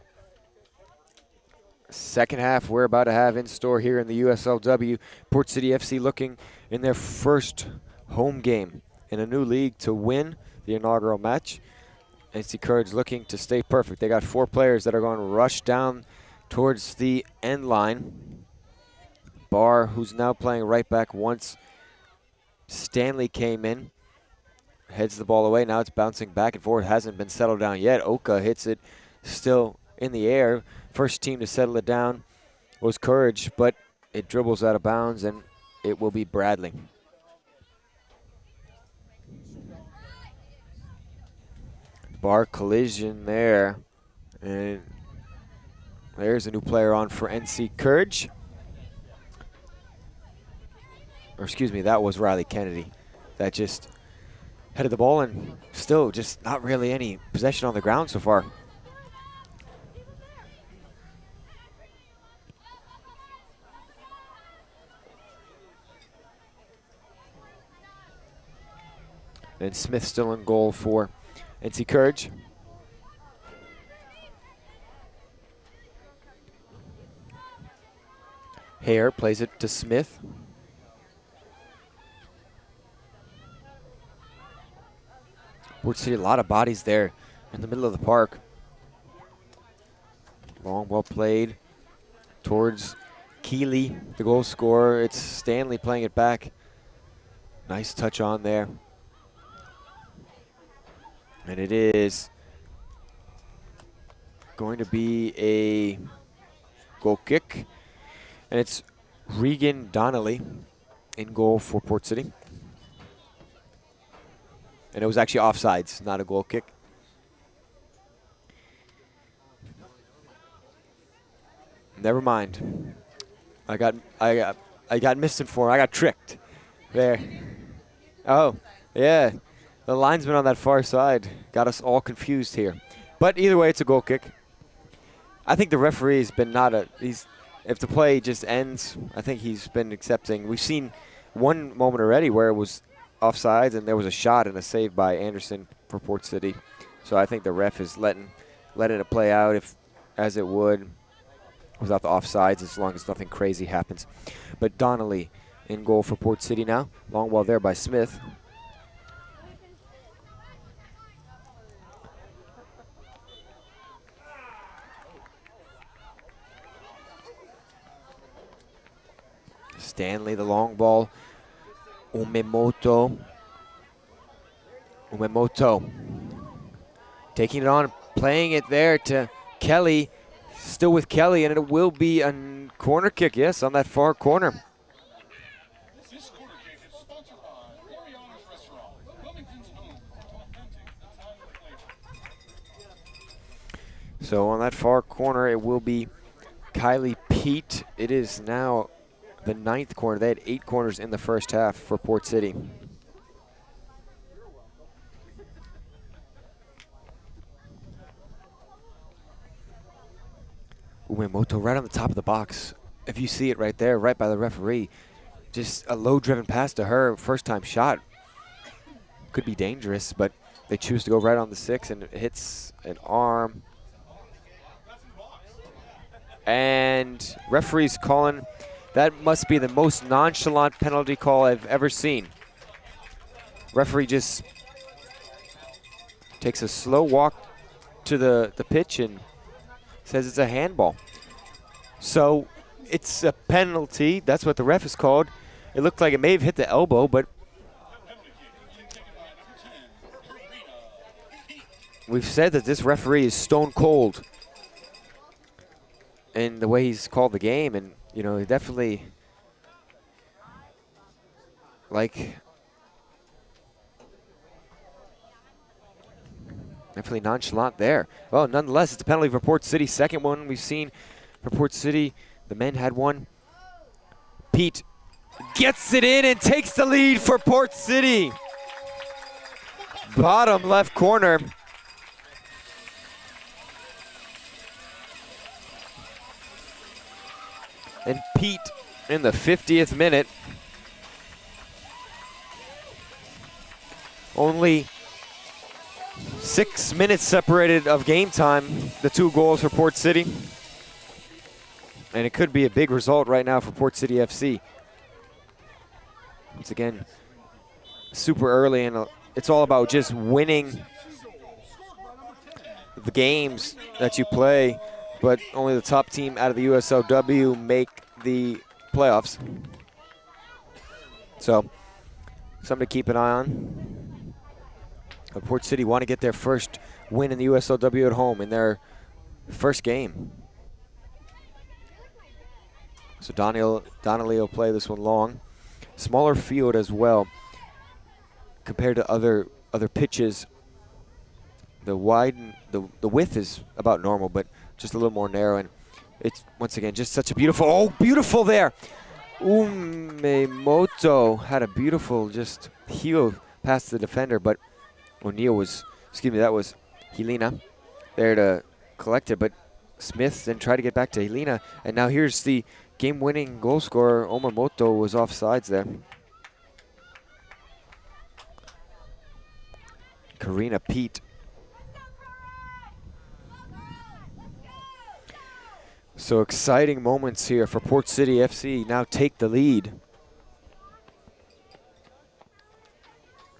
second half we're about to have in store here in the USLW. Port City FC looking in their first home game in a new league to win the inaugural match. NC Courage looking to stay perfect. They got 4 players that are going to rush down towards the end line. Barr, who's now playing right back once Stanley came in, heads the ball away. Now it's bouncing back and forth. Hasn't been settled down yet. Oka hits it still in the air. First team to settle it down was Courage, but it dribbles out of bounds, and it will be Bradley. Bar collision there, and there's a new player on for NC Courage. Or excuse me, that was Riley Kennedy that just headed the ball, and still just not really any possession on the ground so far. And Smith still in goal for NC Courage. Hare plays it to Smith. Port City, a lot of bodies there in the middle of the park. Long ball played towards Keeley, the goal scorer. It's Stanley playing it back. Nice touch on there. And it is going to be a goal kick. And it's Regan Donnelly in goal for Port City. And it was actually offsides, not a goal kick. Never mind. I got misinformed. I got tricked there. Oh, yeah. The linesman on that far side got us all confused here. But either way, it's a goal kick. I think the referee's been if the play just ends, I think he's been accepting. We've seen one moment already where it was offsides and there was a shot and a save by Anderson for Port City. So I think the ref is letting it play out as it would without the offsides, as long as nothing crazy happens. But Donnelly in goal for Port City now. Long ball there by Smith. Stanley, the long ball. Umemoto taking it on, playing it there to Kelly. Still with Kelly, and it will be a corner kick, yes, on that far corner. This corner kick is sponsored by Oriana's Restaurant, Wilmington's home for authentic Italian flavor. So on that far corner, it will be Kylie Pete. It is now the 9th corner. They had 8 corners in the first half for Port City. Umemoto right on the top of the box. If you see it right there, right by the referee, just a low driven pass to her, first time shot. Could be dangerous, but They choose to go right on the 6, and it hits an arm. And referee's calling. That must be the most nonchalant penalty call I've ever seen. Referee just takes a slow walk to the pitch and says it's a handball. So it's a penalty. That's what the ref is called. It looked like it may have hit the elbow, but we've said that this referee is stone cold in the way he's called the game, and you know, he definitely definitely nonchalant there. Well, nonetheless, it's a penalty for Port City. Second one we've seen for Port City. The men had one. Pete gets it in and takes the lead for Port City. Bottom left corner. And Pete in the 50th minute. Only 6 minutes separated of game time, the 2 goals for Port City. And it could be a big result right now for Port City FC. Once again, super early, and it's all about just winning the games that you play, but only the top team out of the USLW make the playoffs. So, something to keep an eye on. Port City want to get their first win in the USLW at home in their first game. So Donnelly will play this one long. Smaller field as well compared to other pitches. The width is about normal, but just a little more narrow, and it's once again just such a beautiful, beautiful there. Umemoto had a beautiful just heel past the defender, but O'Neill was, that was Helena there to collect it, but Smith then tried to get back to Helena, and now here's the game-winning goal scorer. Umemoto was offsides there. Karina Pete. So exciting moments here for Port City FC. Now take the lead.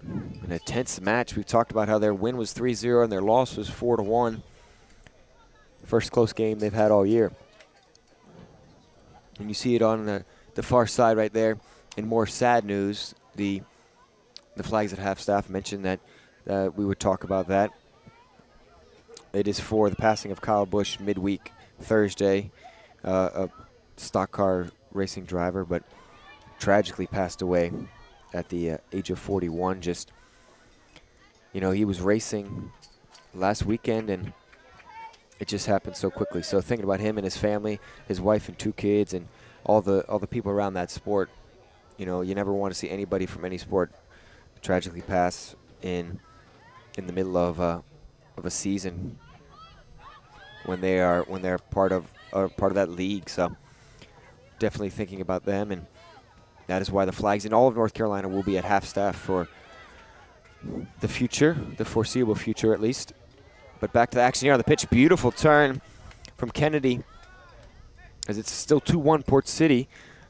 An intense match. We've talked about how their win was 3-0 and their loss was 4-1. First close game they've had all year. And you see it on the far side right there. In more sad news, the flags at half-staff mentioned that we would talk about that. It is for the passing of Kyle Busch midweek Thursday, a stock car racing driver, but tragically passed away at the age of 41. Just, you know, he was racing last weekend, and it just happened so quickly. So thinking about him and his family, his wife and 2 kids, and all the people around that sport, you know, you never want to see anybody from any sport tragically pass in the middle of a season when they're part of that league. So definitely thinking about them, and that is why the flags in all of North Carolina will be at half-staff for the future, the foreseeable future at least. But back to the action here on the pitch. Beautiful turn from Kennedy, as it's still 2-1 Port City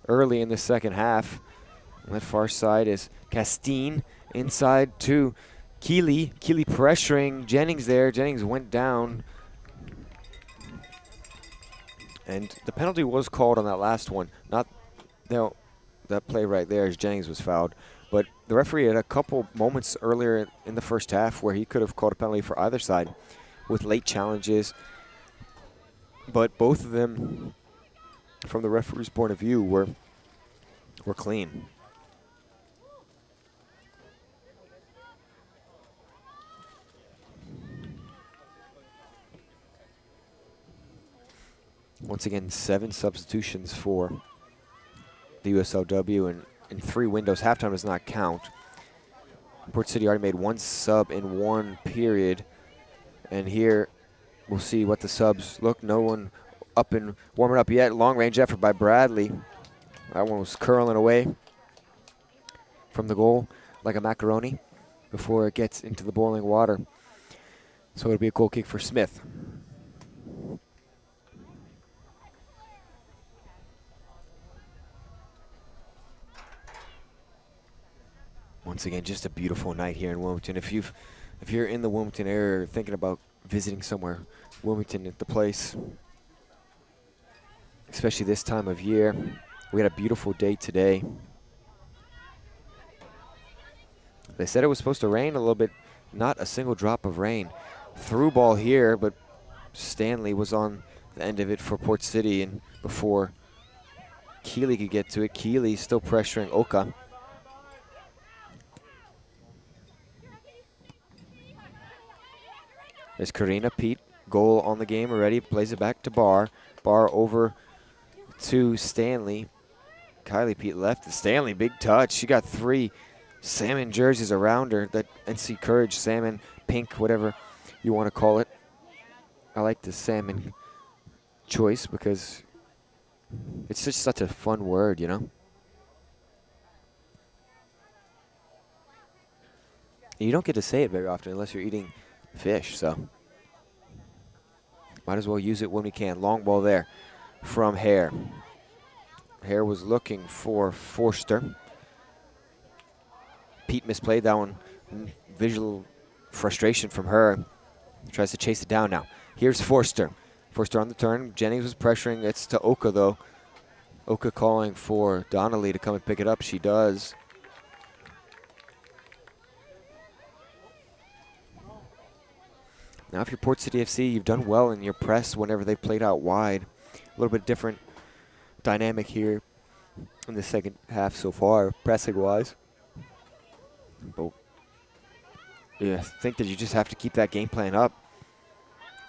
early in the second half. On that far side is Castine, inside to Keeley. Keeley pressuring Jennings there. Jennings went down. And the penalty was called on that last one. Not that play right there as Jennings was fouled. But the referee had a couple moments earlier in the first half where he could have called a penalty for either side with late challenges. But both of them, from the referee's point of view, were clean. Once again, 7 substitutions for the USLW, and in 3 windows. Halftime does not count. Port City already made 1 sub in 1 period. And here we'll see what the subs look. No one up and warming up yet. Long range effort by Bradley. That one was curling away from the goal like a macaroni. before it gets into the boiling water. So it'll be a goal kick for Smith. Once again, just a beautiful night here in Wilmington. If you're in the Wilmington area or thinking about visiting somewhere, Wilmington is the place, especially this time of year. We had a beautiful day today. They said it was supposed to rain a little bit, not a single drop of rain. Through ball here, but Stanley was on the end of it for Port City, and before Keeley could get to it, Keeley still pressuring Oka. There's Karina Pete, goal on the game already, plays it back to Barr. Barr over to Stanley. Kylie Pete left. Stanley, big touch. She got 3 salmon jerseys around her. That NC Courage, salmon, pink, whatever you want to call it. I like the salmon choice because it's just such a fun word, you know? You don't get to say it very often unless you're eating fish, so might as well use it when we can. Long ball there from Hare. Hare was looking for Forster. Pete misplayed that one. Visual frustration from her. Tries to chase it down now. Here's Forster. Forster on the turn. Jennings was pressuring. It's to Oka, though. Oka calling for Donnelly to come and pick it up. She does. Now, if you're Port City FC, you've done well in your press whenever they've played out wide. A little bit different dynamic here in the second half so far, pressing-wise. But yeah, I think that you just have to keep that game plan up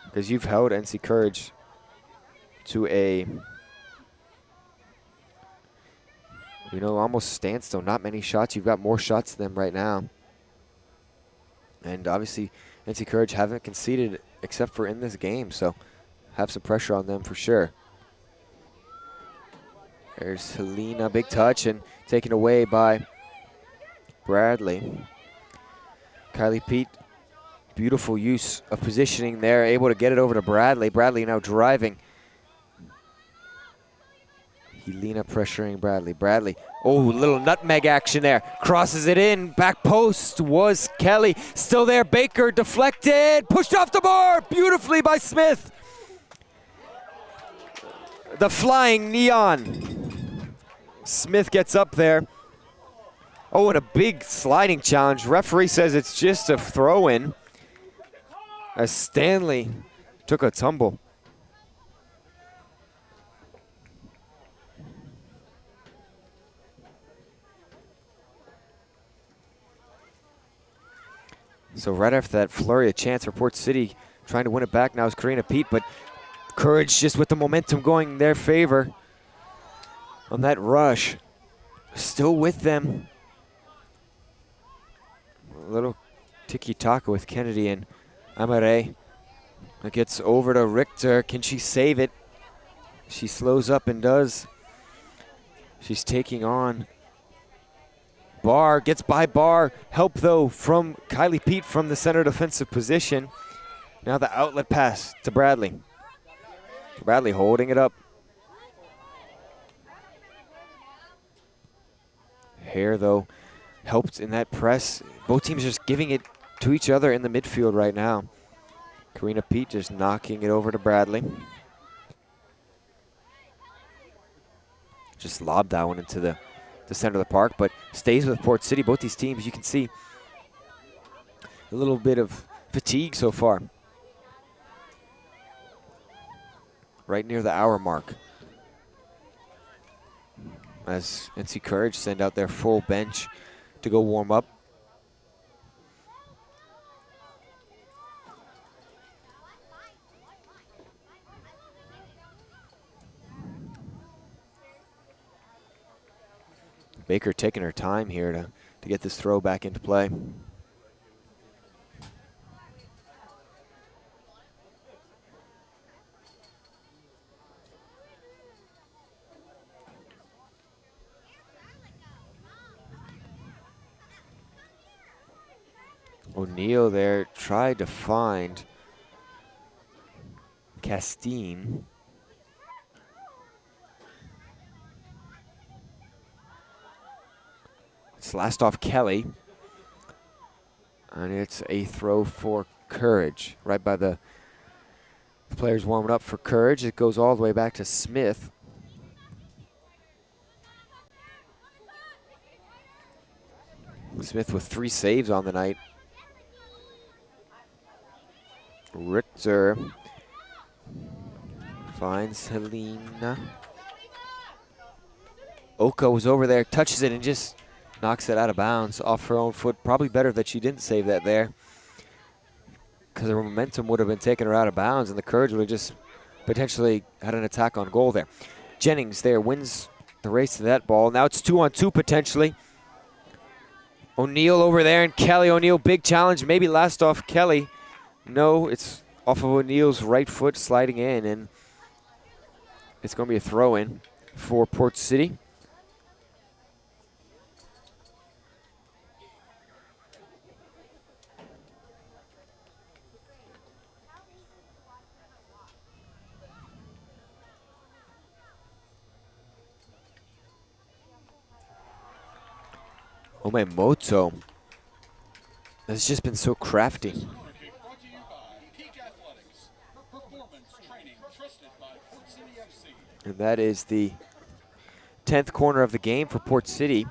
because you've held NC Courage to a, almost standstill. Not many shots. You've got more shots than them right now. And obviously, NC Courage haven't conceded except for in this game, so have some pressure on them for sure. There's Helena, big touch, and taken away by Bradley. Kylie Pete, beautiful use of positioning there, able to get it over to Bradley. Bradley now driving. Helena pressuring Bradley. Bradley, oh, little nutmeg action there. Crosses it in, back post was Kelly. Still there, Baker deflected, pushed off the bar, beautifully by Smith. The flying neon. Smith gets up there. Oh, and a big sliding challenge. Referee says it's just a throw-in as Stanley took a tumble. So right after that flurry of chance for Port City, trying to win it back now is Karina Pete, but Courage just with the momentum going in their favor on that rush. Still with them. A little tiki-taka with Kennedy and Amare. It gets over to Richter. Can she save it? She slows up and does. She's taking on Barr, gets by Barr. Help, though, from Kylie Pete from the center defensive position. Now the outlet pass to Bradley. Bradley holding it up. Hare, though, helped in that press. Both teams just giving it to each other in the midfield right now. Karina Pete just knocking it over to Bradley. Just lobbed that one into the center of the park, but stays with Port City. Both these teams, you can see a little bit of fatigue so far. Right near the hour mark. As NC Courage send out their full bench to go warm up. Baker taking her time here to get this throw back into play. O'Neal there tried to find Castine. It's last off Kelly. And it's a throw for Courage. Right by the players warming up for Courage. It goes all the way back to Smith. Smith with 3 saves on the night. Richter finds Helena. Oka was over there, touches it, and just knocks it out of bounds off her own foot. Probably better that she didn't save that there, because her momentum would have been taking her out of bounds, and the Courage would have just potentially had an attack on goal there. Jennings there wins the race to that ball. Now it's 2-on-2 potentially. O'Neal over there, and Kelly. O'Neal, big challenge, maybe last off Kelly. No, it's off of O'Neal's right foot sliding in, and it's going to be a throw-in for Port City. Omemoto has just been so crafty. Brought to you by Peak Athletics, for performance training trusted by Port City FC. And that is the 10th corner of the game for Port City.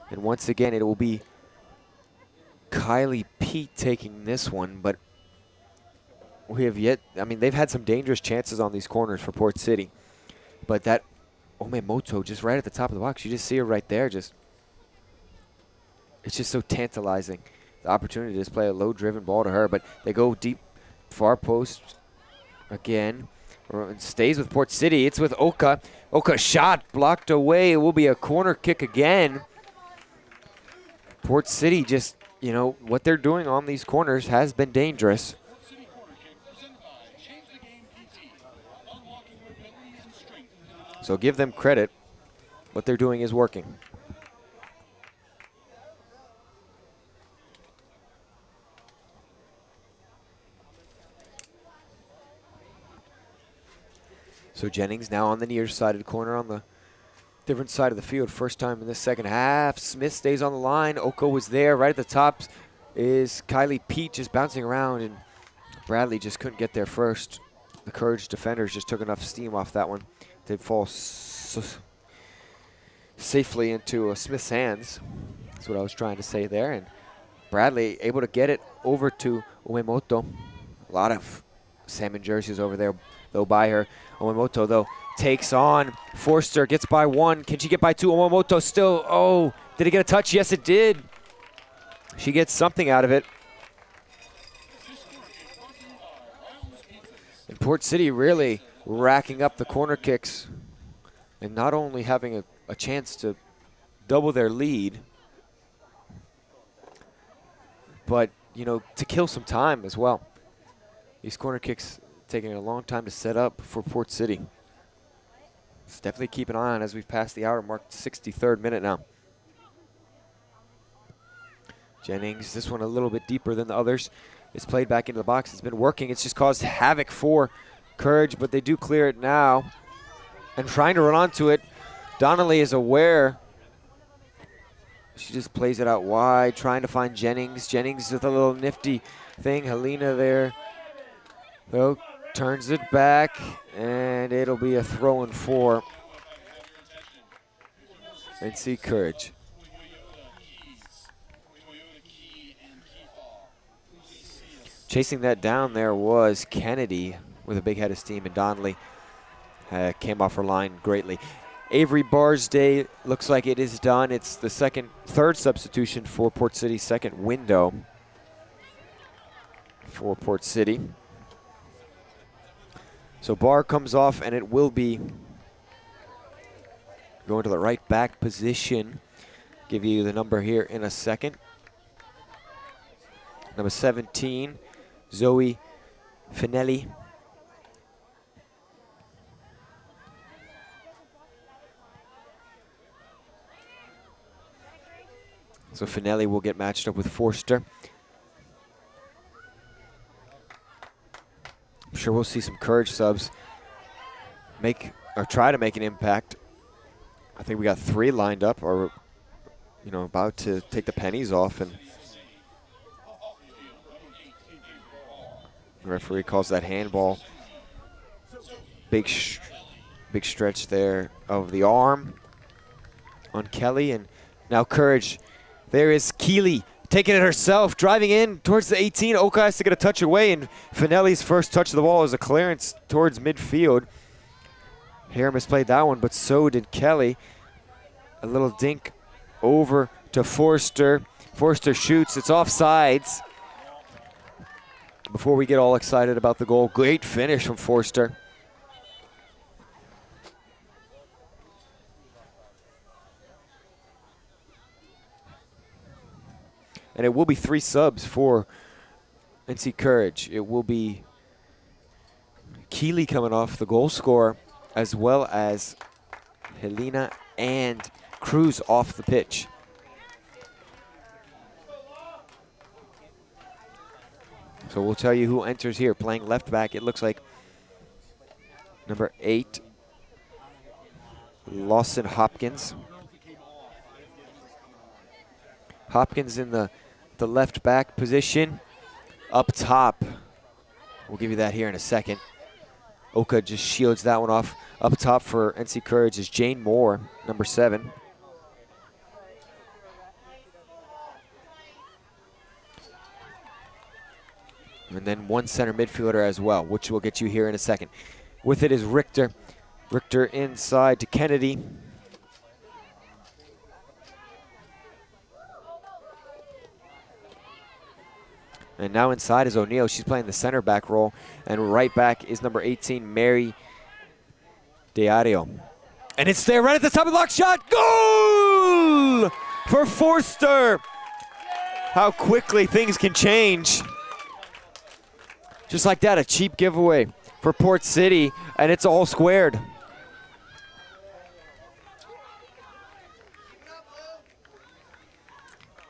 And once again, it will be Kylie Pete taking this one, but we have yet, I mean, they've had some dangerous chances on these corners for Port City. But that Omemoto just right at the top of the box, you just see her right there, it's just so tantalizing. The opportunity to just play a low-driven ball to her, but they go deep, far post again. It stays with Port City. It's with Oka. Oka shot blocked away. It will be a corner kick again. Port City just, you know, what they're doing on these corners has been dangerous. Port City corner kick presented by Change the Game PT, unlocking your abilities and strength. So give them credit. What they're doing is working. So Jennings now on the near-sided corner on the different side of the field. First time in this second half. Smith stays on the line. Oko was there. Right at the top is Kylie Pete just bouncing around, and Bradley just couldn't get there first. The Courage defenders just took enough steam off that one to fall safely into Smith's hands. That's what I was trying to say there. And Bradley able to get it over to Uemoto. A lot of salmon jerseys over there, though, by her. Omemoto, though, takes on Forster, gets by one. Can she get by two? Omemoto still, oh, did it get a touch? Yes, it did. She gets something out of it. And Port City really racking up the corner kicks and not only having a chance to double their lead, but, you know, to kill some time as well. These corner kicks taking a long time to set up for Port City. Let's definitely keep an eye on as we've passed the hour mark, 63rd minute now. Jennings, this one a little bit deeper than the others. It's played back into the box. It's been working. It's just caused havoc for Courage, but they do clear it now. And trying to run onto it, Donnelly is aware. She just plays it out wide, trying to find Jennings. Jennings with a little nifty thing. Helena there, though, turns it back, and it'll be a throw-in for NC Courage. Chasing that down there was Kennedy with a big head of steam, and Donnelly came off her line greatly. Avery Barsday looks like it is done. It's the third substitution for Port City, second window for Port City. So Barr comes off, and it will be going to the right back position. Give you the number here in a second. Number 17, Zoe Finelli. So Finelli will get matched up with Forster. sure we'll see some Courage subs make or try to make an impact. I think we got 3 lined up, or about to take the pennies off, and the referee calls that handball. Big stretch there of the arm on Kelly, and now Courage. There is Keeley taking it herself, driving in towards the 18. Oka has to get a touch away, and Finelli's first touch of the ball is a clearance towards midfield. Hare misplayed that one, but so did Kelly. A little dink over to Forster. Forster shoots. It's offsides. Before we get all excited about the goal, great finish from Forster. And it will be 3 subs for NC Courage. It will be Keeley coming off, the goal scorer, as well as Helena and Cruz off the pitch. So we'll tell you who enters here. Playing left back, it looks like number 8, Lawson Hopkins. Hopkins in the left back position. Up top, we'll give you that here in a second. Oka just shields that one off. Up top for NC Courage is Jane Moore, number 7. And then 1 center midfielder as well, which we'll get you here in a second. With it is Richter. Richter inside to Kennedy. And now inside is O'Neill. She's playing the center back role. And right back is number 18, Mary Diario. And it's there right at the top of the lock shot. Goal for Forster. How quickly things can change. Just like that, a cheap giveaway for Port City, and it's all squared.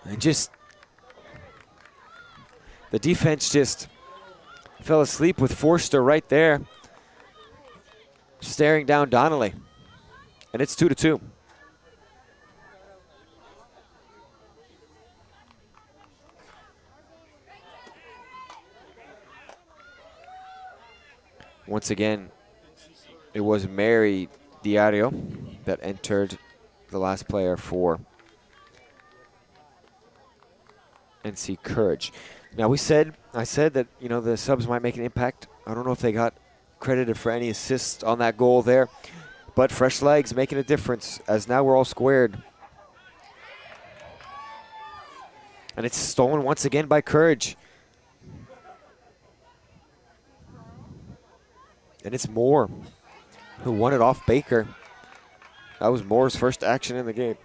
And just, the defense just fell asleep with Forster right there, staring down Donnelly. And it's 2-2. Once again, it was Mary Diario that entered, the last player for NC Courage. Now I said that the subs might make an impact. I don't know if they got credited for any assists on that goal there, but fresh legs making a difference as now we're all squared. And it's stolen once again by Courage. And it's Moore who won it off Baker. That was Moore's first action in the game.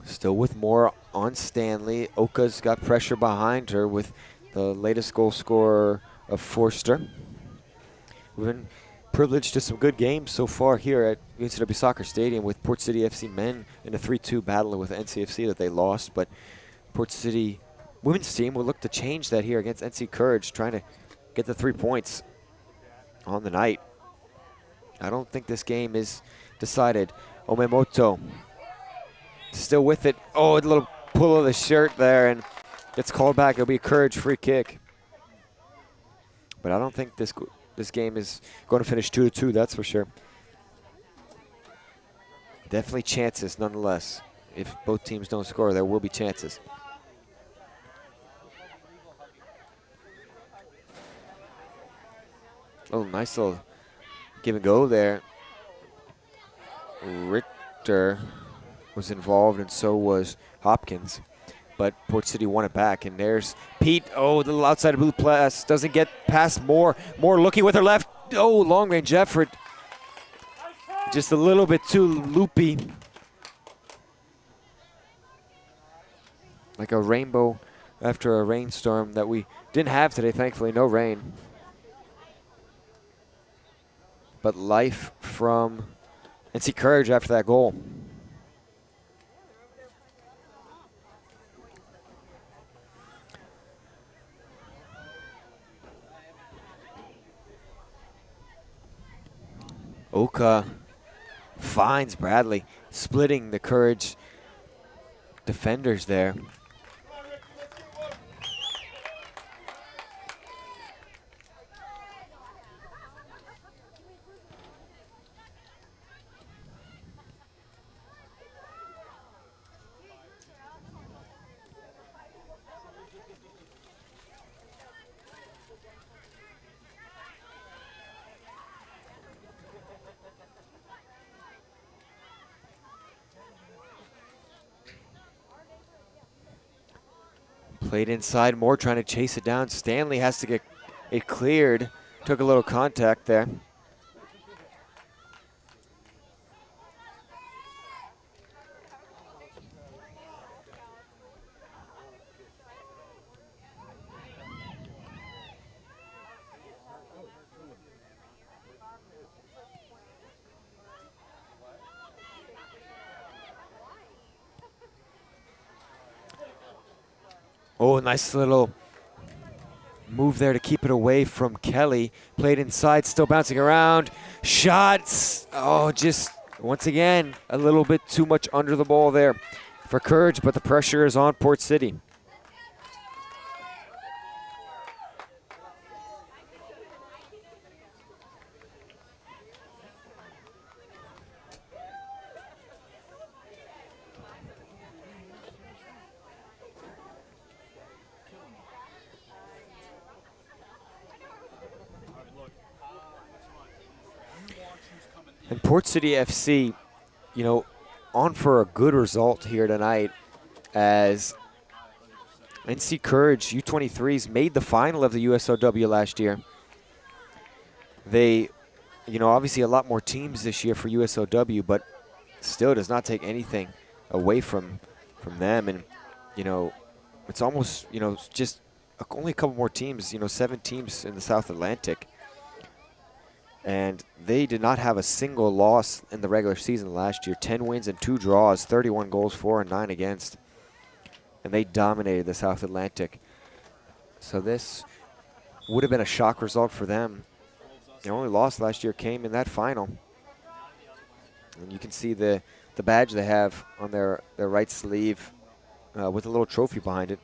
Still with Moore on Stanley. Oka's got pressure behind her with the latest goal scorer of Forster. We've been privileged to some good games so far here at USLW Soccer Stadium, with Port City FC men in a 3-2 battle with NCFC that they lost. But Port City women's team will look to change that here against NC Courage, trying to get the 3 points on the night. I don't think this game is decided. Omemoto still with it. Oh, a little pull of the shirt there, and gets called back. It'll be a Courage free kick. But I don't think this game is going to finish 2-2, that's for sure. Definitely chances nonetheless. If both teams don't score, there will be chances. Oh, nice little give and go there. Richter was involved, and so was Hopkins. But Port City won it back, and there's Pete. Oh, the little outside blue pass. Doesn't get past Moore. Moore looking with her left. Oh, long range effort. Just a little bit too loopy. Like a rainbow after a rainstorm that we didn't have today, thankfully, no rain. But life from NC Courage after that goal. Oka finds Bradley, splitting the Courage defenders there. Played inside more, trying to chase it down. Stanley has to get it cleared. Took a little contact there. Oh, nice little move there to keep it away from Kelly. Played inside, still bouncing around. Shots. Oh, just once again, a little bit too much under the ball there for Courage, but the pressure is on Port City. And Port City FC, you know, on for a good result here tonight as NC Courage U23s made the final of the USLW last year. They, you know, obviously a lot more teams this year for USLW, but still does not take anything away from them. And, you know, it's almost, you know, just only a couple more teams, you know, 7 teams in the South Atlantic. And they did not have a single loss in the regular season last year. 10 wins and 2 draws, 31 goals for and 9 against. And they dominated the South Atlantic. So this would have been a shock result for them. The only loss last year came in that final. And you can see the badge they have on their right sleeve with a little trophy behind it.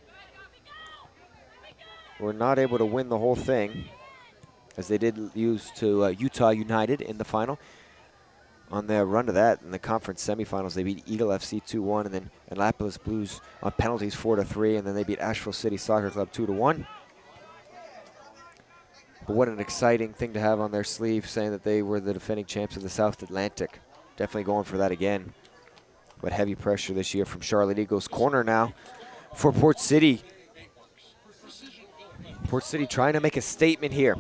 We're not able to win the whole thing, as they did lose to Utah United in the final. On their run to that, in the conference semifinals, they beat Eagle FC 2-1, and then Annapolis Blues on penalties 4-3, and then they beat Asheville City Soccer Club 2-1. But what an exciting thing to have on their sleeve, saying that they were the defending champs of the South Atlantic. Definitely going for that again. But heavy pressure this year from Charlotte Eagles. Corner now for Port City. Port City trying to make a statement here.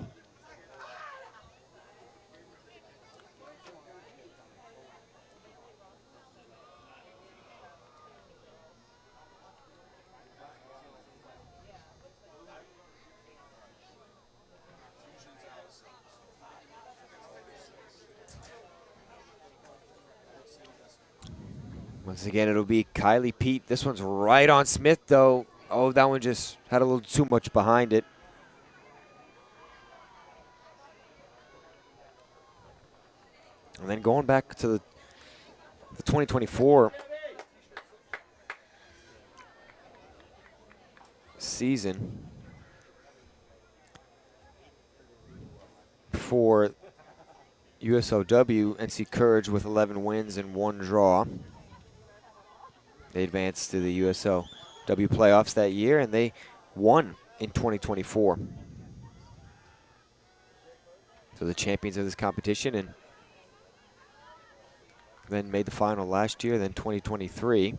Once again, it'll be Kylie Pete. This one's right on Smith, though. Oh, that one just had a little too much behind it. And then going back to the 2024 season for USLW, NC Courage with 11 wins and 1 draw. They advanced to the USLW playoffs that year, and they won in 2024. So the champions of this competition, and then made the final last year, then 2023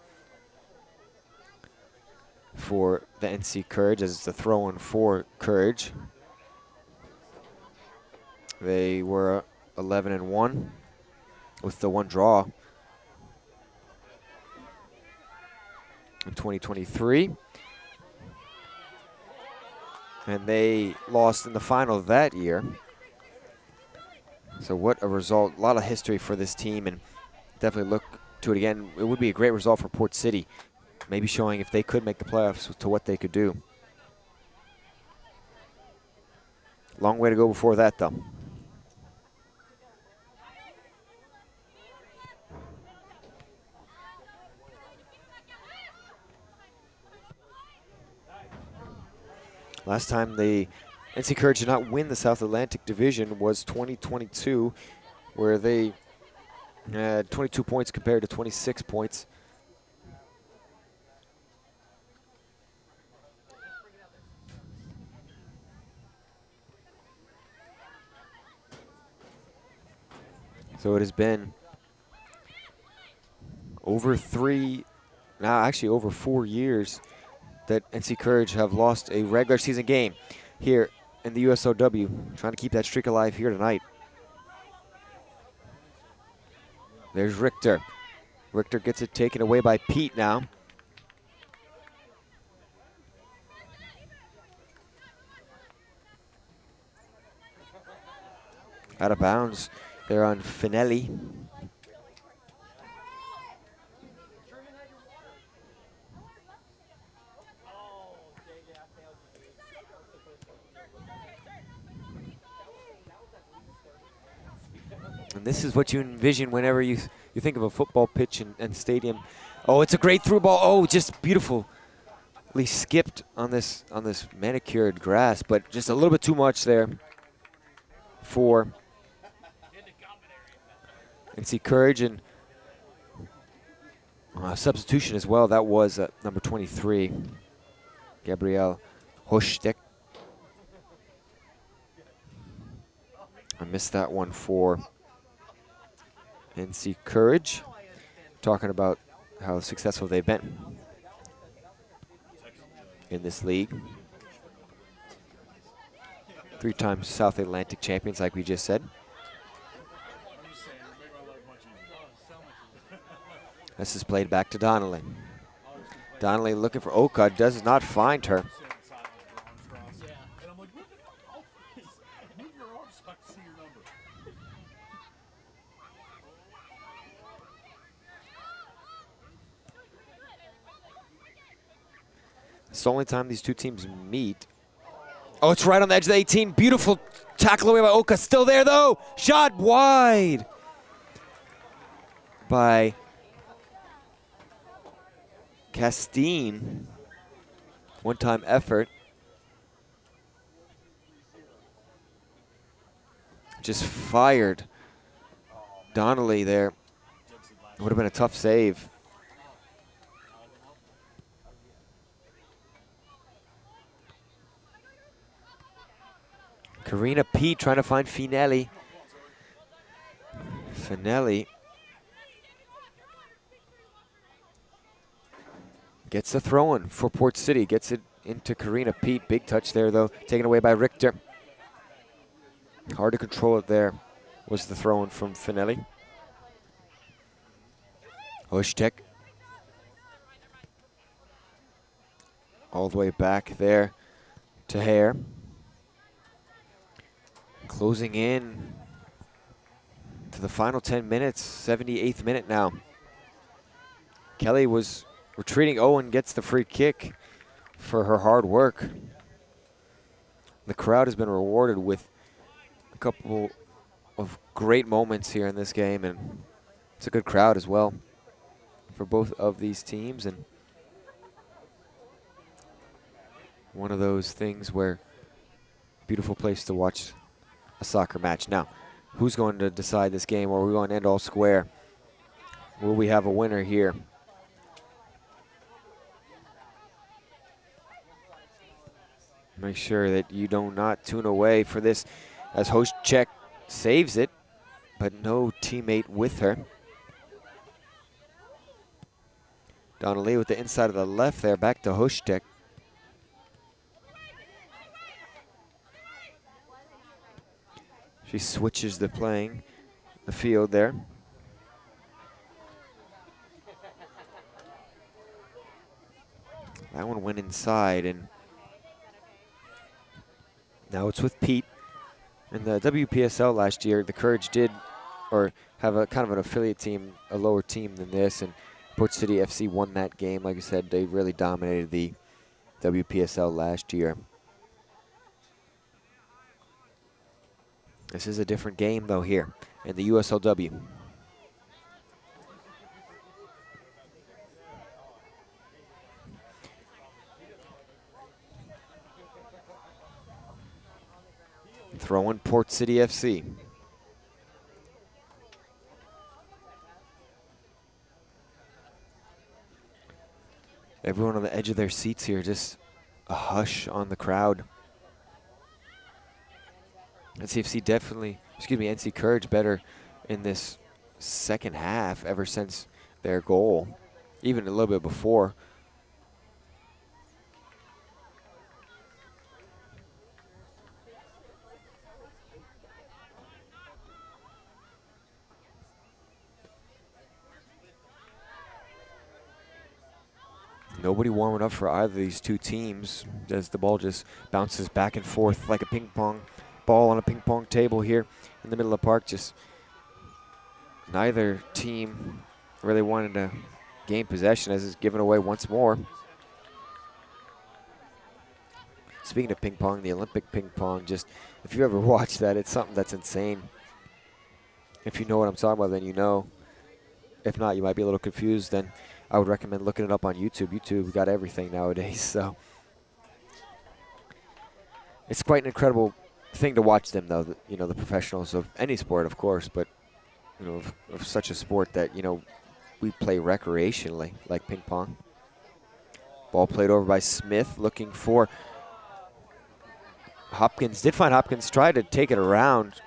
for the NC Courage, as it's a throw-in for Courage. They were 11-1 with the 1 draw in 2023. And they lost in the final that year. So what a result. A lot of history for this team, and definitely look to it again. It would be a great result for Port City, maybe showing if they could make the playoffs to what they could do. Long way to go before that, though. Last time the NC Courage did not win the South Atlantic Division was 2022, where they had 22 points compared to 26 points. So it has been over over 4 years that NC Courage have lost a regular season game here in the USLW. Trying to keep that streak alive here tonight. There's Richter. Richter gets it taken away by Pete now. Out of bounds there on Finelli. And this is what you envision whenever you think of a football pitch and stadium. Oh, it's a great through ball. Oh, just beautifully skipped on this manicured grass, but just a little bit too much there for NC Courage. And substitution as well. That was number 23, Gabriel Hoschtek. I missed that one for NC Courage, talking about how successful they've been in this league. 3-time South Atlantic champions, like we just said. This is played back to Donnelly. Donnelly looking for Oka, does not find her. It's the only time these two teams meet. Oh, it's right on the edge of the 18. Beautiful tackle away by Oka. Still there, though. Shot wide by Castine. One-time effort. Just fired Donnelly there. Would have been a tough save. Karina Pete trying to find Finelli. Finelli gets the throw-in for Port City. Gets it into Karina Pete. Big touch there, though. Taken away by Richter. Hard to control it there was the throw-in from Finelli. Hoschtek. All the way back there to Hare. Closing in to the final 10 minutes, 78th minute now. Kelly was retreating. Owen gets the free kick for her hard work. The crowd has been rewarded with a couple of great moments here in this game, and it's a good crowd as well for both of these teams, and one of those things where beautiful place to watch a soccer match. Now, who's going to decide this game? Or are we going to end all square? Will we have a winner here? Make sure that you do not tune away for this, as Hoschtek saves it, but no teammate with her. Donnelly with the inside of the left there, back to Hoschtek. She switches the field there. That one went inside, and now it's with Pete. In the WPSL last year, the Courage did, or have a kind of an affiliate team, a lower team than this, and Port City FC won that game. Like I said, they really dominated the WPSL last year. This is a different game, though, here in the USLW. throwing Port City FC. Everyone on the edge of their seats here, just a hush on the crowd. NCFC definitely, NC Courage better in this second half ever since their goal, even a little bit before. Nobody warming up for either of these two teams as the ball just bounces back and forth like a ping pong ball on a ping pong table here in the middle of the park. Just neither team really wanted to gain possession as it's given away once more. Speaking of ping pong, the Olympic ping pong, just if you ever watched that, it's something that's insane. If you know what I'm talking about, then you know. If not, you might be a little confused, then I would recommend looking it up on YouTube. YouTube got everything nowadays, so. It's quite an incredible thing to watch them, though, you know, the professionals of any sport, of course, but, you know, of such a sport that, you know, we play recreationally, like ping pong. Ball played over by Smith, looking for Hopkins. Did find Hopkins, tried to take it around.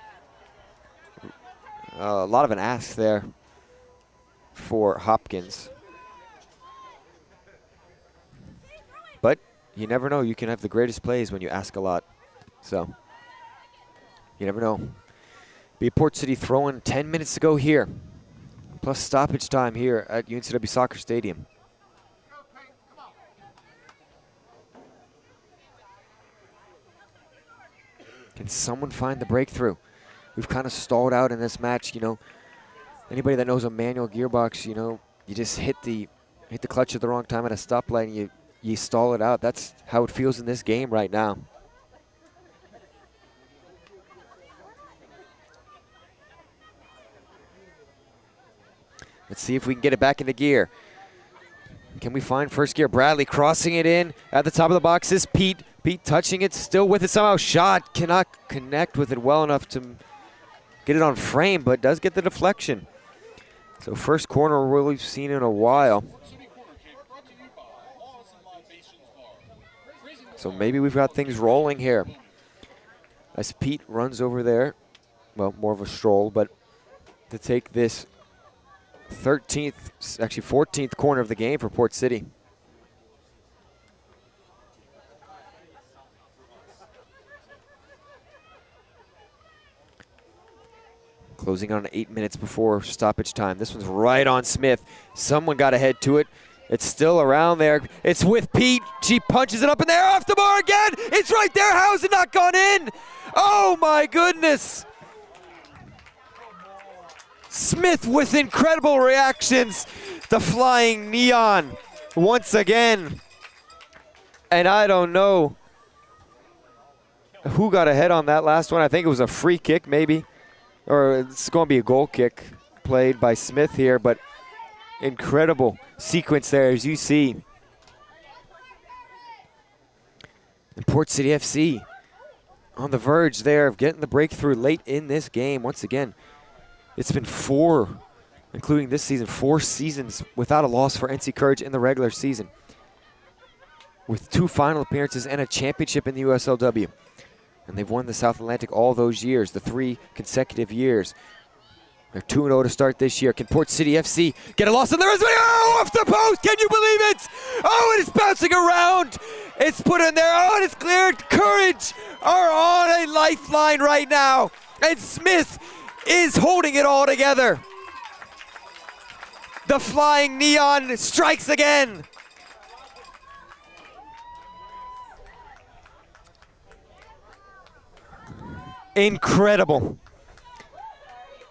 A lot of an ask there for Hopkins. But you never know. You can have the greatest plays when you ask a lot. So you never know. Be Port City throwing 10 minutes to go here. Plus stoppage time here at UNCW Soccer Stadium. Can someone find the breakthrough? We've kind of stalled out in this match, you know. Anybody that knows a manual gearbox, you know, you just hit the clutch at the wrong time at a stoplight and you stall it out. That's how it feels in this game right now. Let's see if we can get it back into gear. Can we find first gear? Bradley crossing it in at the top of the box is Pete. Pete touching it, still with it somehow. Shot, cannot connect with it well enough to get it on frame, but does get the deflection. So first corner we've seen in a while. So maybe we've got things rolling here. As Pete runs over there, well, more of a stroll, but to take this 13th, actually 14th corner of the game for Port City. Closing on 8 minutes before stoppage time. This one's right on Smith. Someone got ahead to it. It's still around there. It's with Pete. She punches it up in there, off the bar again. It's right there. How has it not gone in? Oh my goodness. Smith with incredible reactions. The flying neon once again. And I don't know who got ahead on that last one. I think it was a free kick maybe. Or it's going to be a goal kick played by Smith here, but incredible sequence there as you see. And Port City FC on the verge there of getting the breakthrough late in this game. Once again, it's been 4, including this season, 4 seasons without a loss for NC Courage in the regular season, with 2 final appearances and a championship in the USLW. And they've won the South Atlantic all those years, the 3 consecutive years. They're 2-0 to start this year. Can Port City FC get a loss on the resume? Oh, off the post! Can you believe it? Oh, and it's bouncing around. It's put in there. Oh, and it's cleared. Courage are on a lifeline right now. And Smith is holding it all together. The flying neon strikes again. Incredible.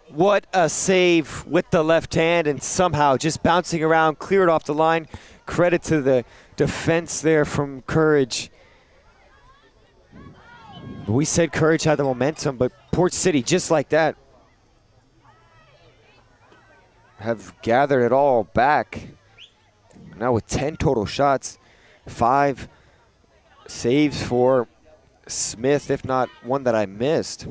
What a save with the left hand and somehow just bouncing around, cleared off the line. Credit to the defense there from Courage. We said Courage had the momentum, but Port City, just like that, have gathered it all back. Now with 10 total shots, 5 saves for Smith, if not one that I missed.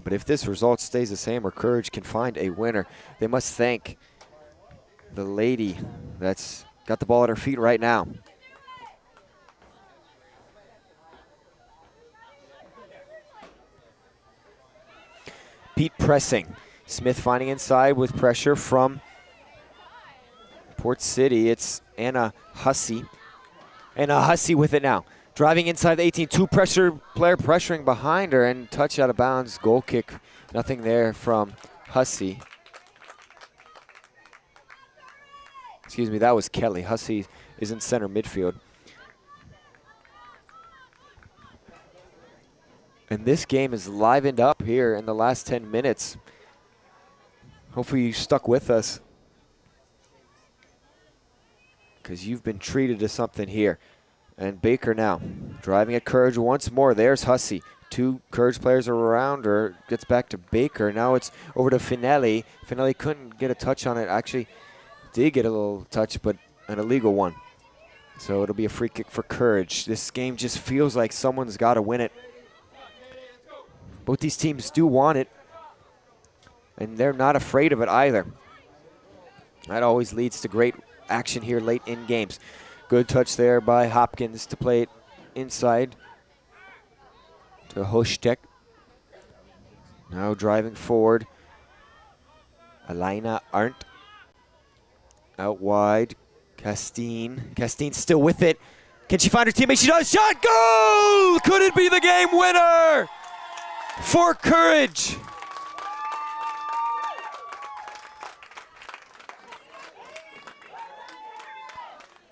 But if this result stays the same or Courage can find a winner, they must thank the lady that's got the ball at her feet right now. Pete pressing. Smith finding inside with pressure from Port City. It's Anna Hussey. Anna Hussey with it now. Driving inside the 18, two pressure player pressuring behind her and touch out of bounds. Goal kick, nothing there from Hussey. Excuse me, that was Kelly. Hussey is in center midfield. And this game is livened up here in the last 10 minutes. Hopefully you stuck with us, because you've been treated to something here. And Baker now driving at Courage once more. There's Hussey. Two Courage players are around her. Gets back to Baker. Now it's over to Finelli. Finelli couldn't get a touch on it. Actually did get a little touch, but an illegal one. So it'll be a free kick for Courage. This game just feels like someone's got to win it. Both these teams do want it, and they're not afraid of it either. That always leads to great action here late in games. Good touch there by Hopkins to play it inside to Hostek. Now driving forward, Alina Arndt. Out wide, Castine. Castine still with it. Can she find her teammate? She does. Shot, goal! Could it be the game winner for Courage?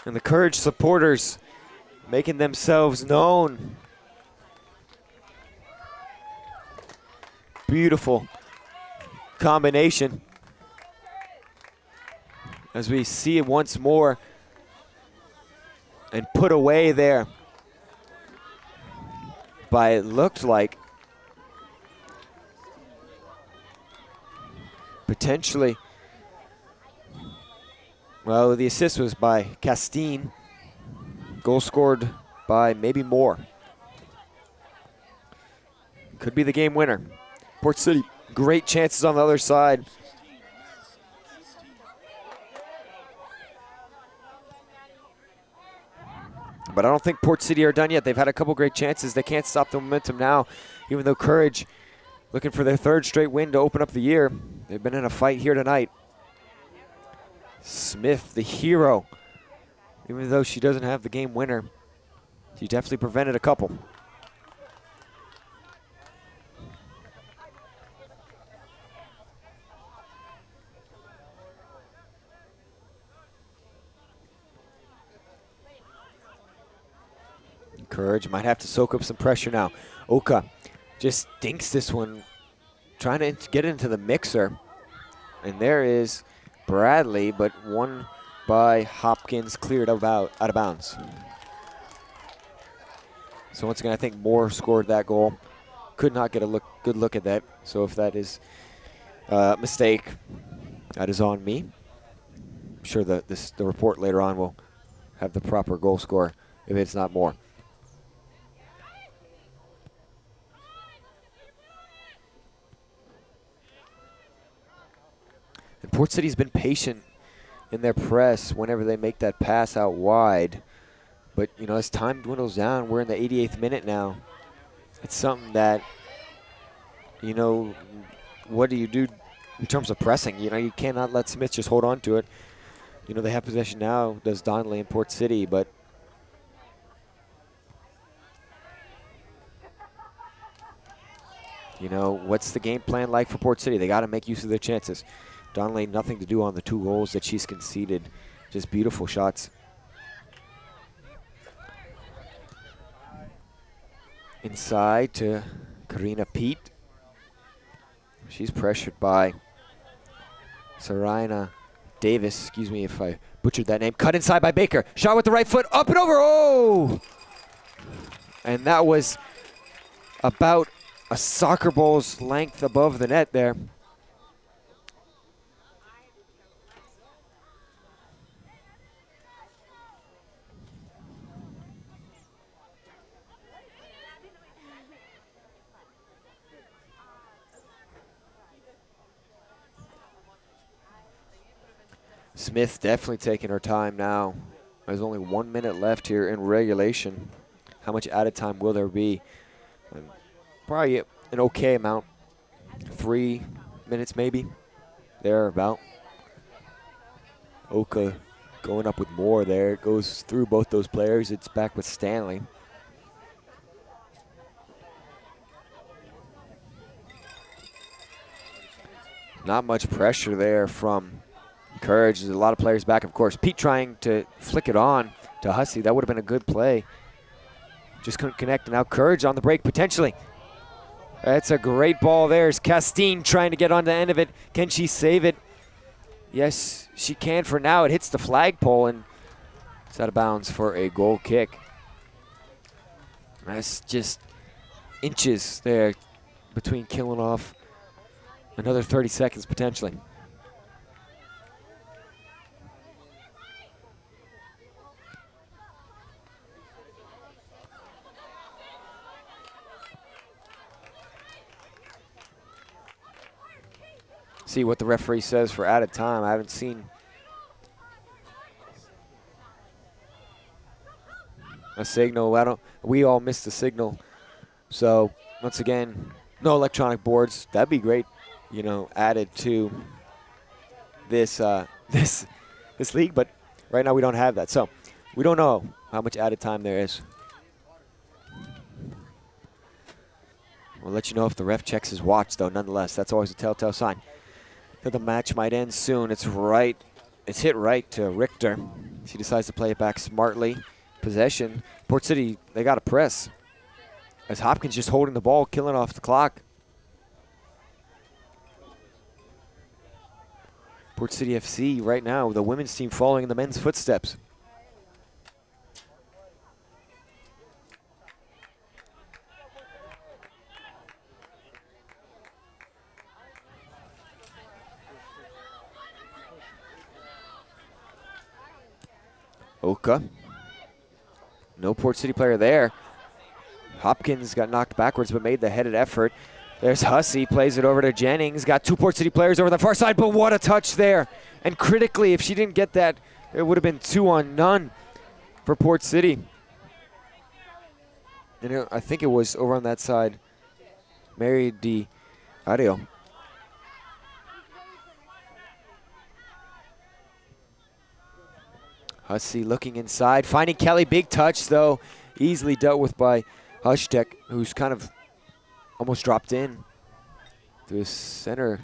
And the Courage supporters making themselves known. Beautiful combination. As we see it once more. And put away there by, it looked like, potentially, well, the assist was by Castine. Goal scored by maybe Moore. Could be the game winner. Port City, great chances on the other side. But I don't think Port City are done yet. They've had a couple great chances. They can't stop the momentum now, even though Courage looking for their third straight win to open up the year. They've been in a fight here tonight. Smith, the hero. Even though she doesn't have the game winner, she definitely prevented a couple. Courage might have to soak up some pressure now. Oka just dinks this one, trying to get into the mixer. And there is Bradley, but one by Hopkins cleared out of bounds. So once again, I think Moore scored that goal. Could not get a good look at that. So if that is a mistake, that is on me. I'm sure the report later on will have the proper goal score if it's not Moore. And Port City's been patient in their press whenever they make that pass out wide. But, you know, as time dwindles down, we're in the 88th minute now. It's something that, you know, what do you do in terms of pressing? You know, you cannot let Smith just hold on to it. You know, they have possession now, does Donnelly in Port City, but you know, what's the game plan like for Port City? They got to make use of their chances. Donnelly, nothing to do on the two goals that she's conceded. Just beautiful shots. Inside to Karina Pete. She's pressured by Sarina Davis. Excuse me if I butchered that name. Cut inside by Baker. Shot with the right foot. Up and over. Oh! And that was about a soccer ball's length above the net there. Smith definitely taking her time now. There's only 1 minute left here in regulation. How much added time will there be? Probably an okay amount. 3 minutes maybe, there about. Oka going up with more there. It goes through both those players. It's back with Stanley. Not much pressure there from Courage. There's a lot of players back, of course. Pete trying to flick it on to Hussey. That would have been a good play. Just couldn't connect. And now Courage on the break potentially. That's a great ball there. It's Castine trying to get on the end of it. Can she save it? Yes, she can for now. It hits the flagpole and it's out of bounds for a goal kick. That's just inches there between killing off another 30 seconds potentially. See what the referee says for added time. I haven't seen a signal. We all missed the signal. So once again, no electronic boards. That'd be great, you know, added to this this league. But right now we don't have that. So we don't know how much added time there is. We'll let you know if the ref checks his watch, though. Nonetheless, that's always a telltale sign that the match might end soon. It's hit right to Richter. She decides to play it back smartly. Possession. Port City, they got to press. As Hopkins just holding the ball, killing off the clock. Port City FC right now, the women's team following in the men's footsteps. Oka. No Port City player there. Hopkins got knocked backwards but made the headed effort. There's Hussey, plays it over to Jennings. Got 2 Port City players over the far side, but what a touch there. And critically, if she didn't get that, it would have been 2-on-0 for Port City. And I think it was over on that side, Mary Di Ario. Hussey looking inside, finding Kelly. Big touch, though. Easily dealt with by Hushtek, who's kind of almost dropped in to his center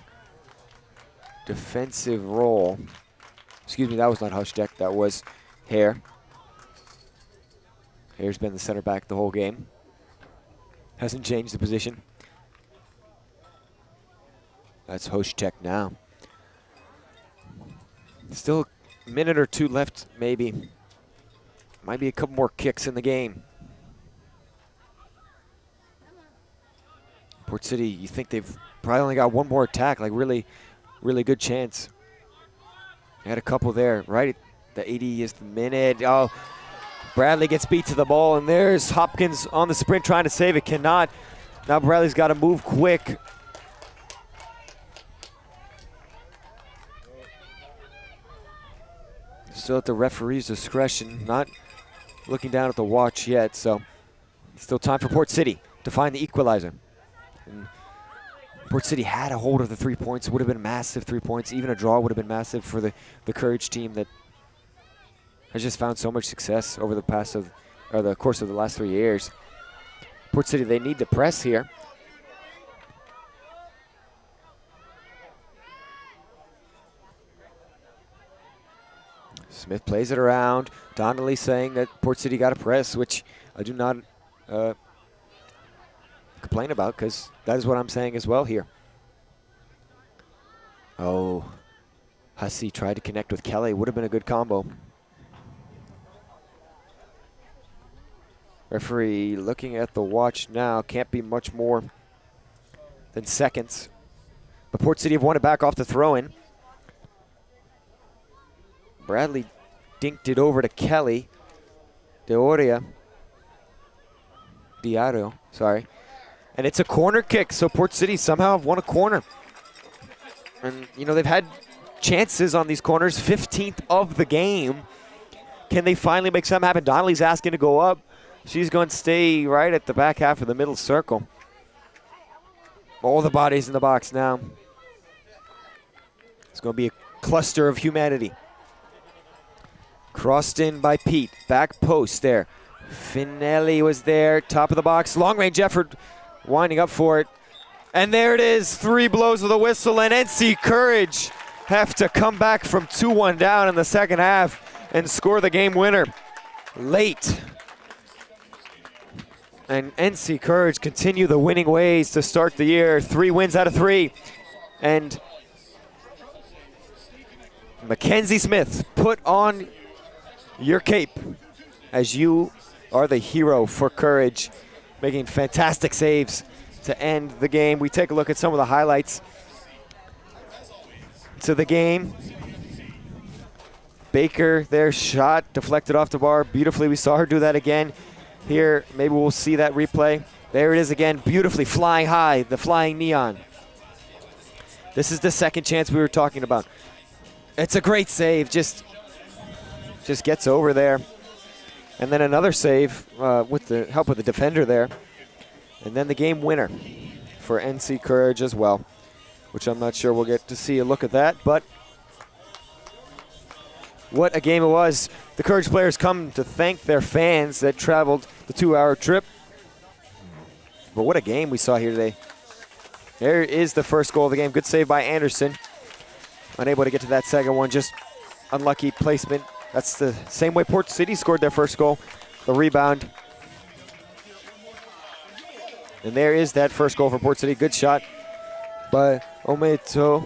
defensive role. Excuse me, that was not Hushtek. That was Hare. Hare's been the center back the whole game. Hasn't changed the position. That's Hushtek now. Still a minute or two left, maybe. Might be a couple more kicks in the game. Port City, you think they've probably only got one more attack, like really good chance. They had a couple there, right at the 80th minute. Oh, Bradley gets beat to the ball, and there's Hopkins on the sprint trying to save it, cannot. Now Bradley's got to move quick. Still at the referee's discretion, not looking down at the watch yet, so still time for Port City to find the equalizer. And Port City had a hold of the 3 points. It would have been massive 3 points. Even a draw would have been massive for the Courage team that has just found so much success over the course of the last 3 years. Port City, they need to press here. Smith plays it around. Donnelly saying that Port City got to press, which I do not complain about, because that is what I'm saying as well here. Oh, Hussey tried to connect with Kelly. Would have been a good combo. Referee looking at the watch now. Can't be much more than seconds. But Port City have won it back off the throw-in. Bradley dinked it over to Kelly. Diario, sorry. And it's a corner kick, so Port City somehow have won a corner. And, you know, they've had chances on these corners, 15th of the game. Can they finally make something happen? Donnelly's asking to go up. She's going to stay right at the back half of the middle circle. All the bodies in the box now. It's going to be a cluster of humanity. Crossed in by Pete. Back post there. Finelli was there. Top of the box. Long range effort. Winding up for it. And there it is. 3 blows of the whistle. And NC Courage have to come back from 2-1 down in the second half and score the game winner late. And NC Courage continue the winning ways to start the year. 3 wins out of 3. And Mackenzie Smith, put on your cape as you are the hero for Courage, making fantastic saves to end the game. We take a look at some of the highlights to the game. Baker, their shot deflected off the bar beautifully. We saw her do that again. Here, maybe we'll see that replay. There it is again, beautifully flying high, the flying neon. This is the second chance we were talking about. It's a great save, just gets over there. And then another save with the help of the defender there. And then the game winner for NC Courage as well, which I'm not sure we'll get to see a look at that, but what a game it was. The Courage players come to thank their fans that traveled the 2-hour trip. But what a game we saw here today. There is the first goal of the game. Good save by Anderson. Unable to get to that second one, just unlucky placement. That's the same way Port City scored their first goal. The rebound. And there is that first goal for Port City. Good shot by Omemoto.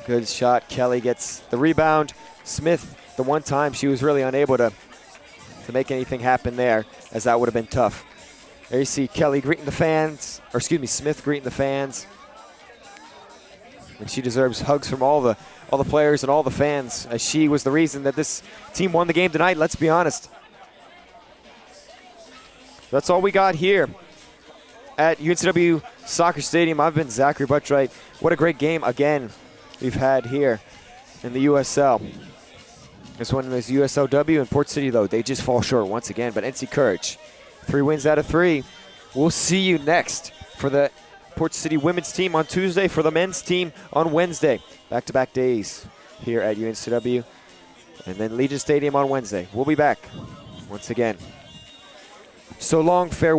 Good shot. Kelly gets the rebound. Smith, the one time she was really unable to make anything happen there, as that would have been tough. There you see Kelly greeting the fans, or excuse me, Smith greeting the fans. And she deserves hugs from all the players and all the fans, as she was the reason that this team won the game tonight, let's be honest. That's all we got here at UNCW Soccer Stadium. I've been Zachary Buttright. What a great game again we've had here in the USL. This one is USLW and Port City, though. They just fall short once again, but NC Courage, 3 wins out of 3. We'll see you next for the Port City women's team on Tuesday, for the men's team on Wednesday. Back-to-back days here at UNCW. And then Legion Stadium on Wednesday. We'll be back once again. So long, farewell.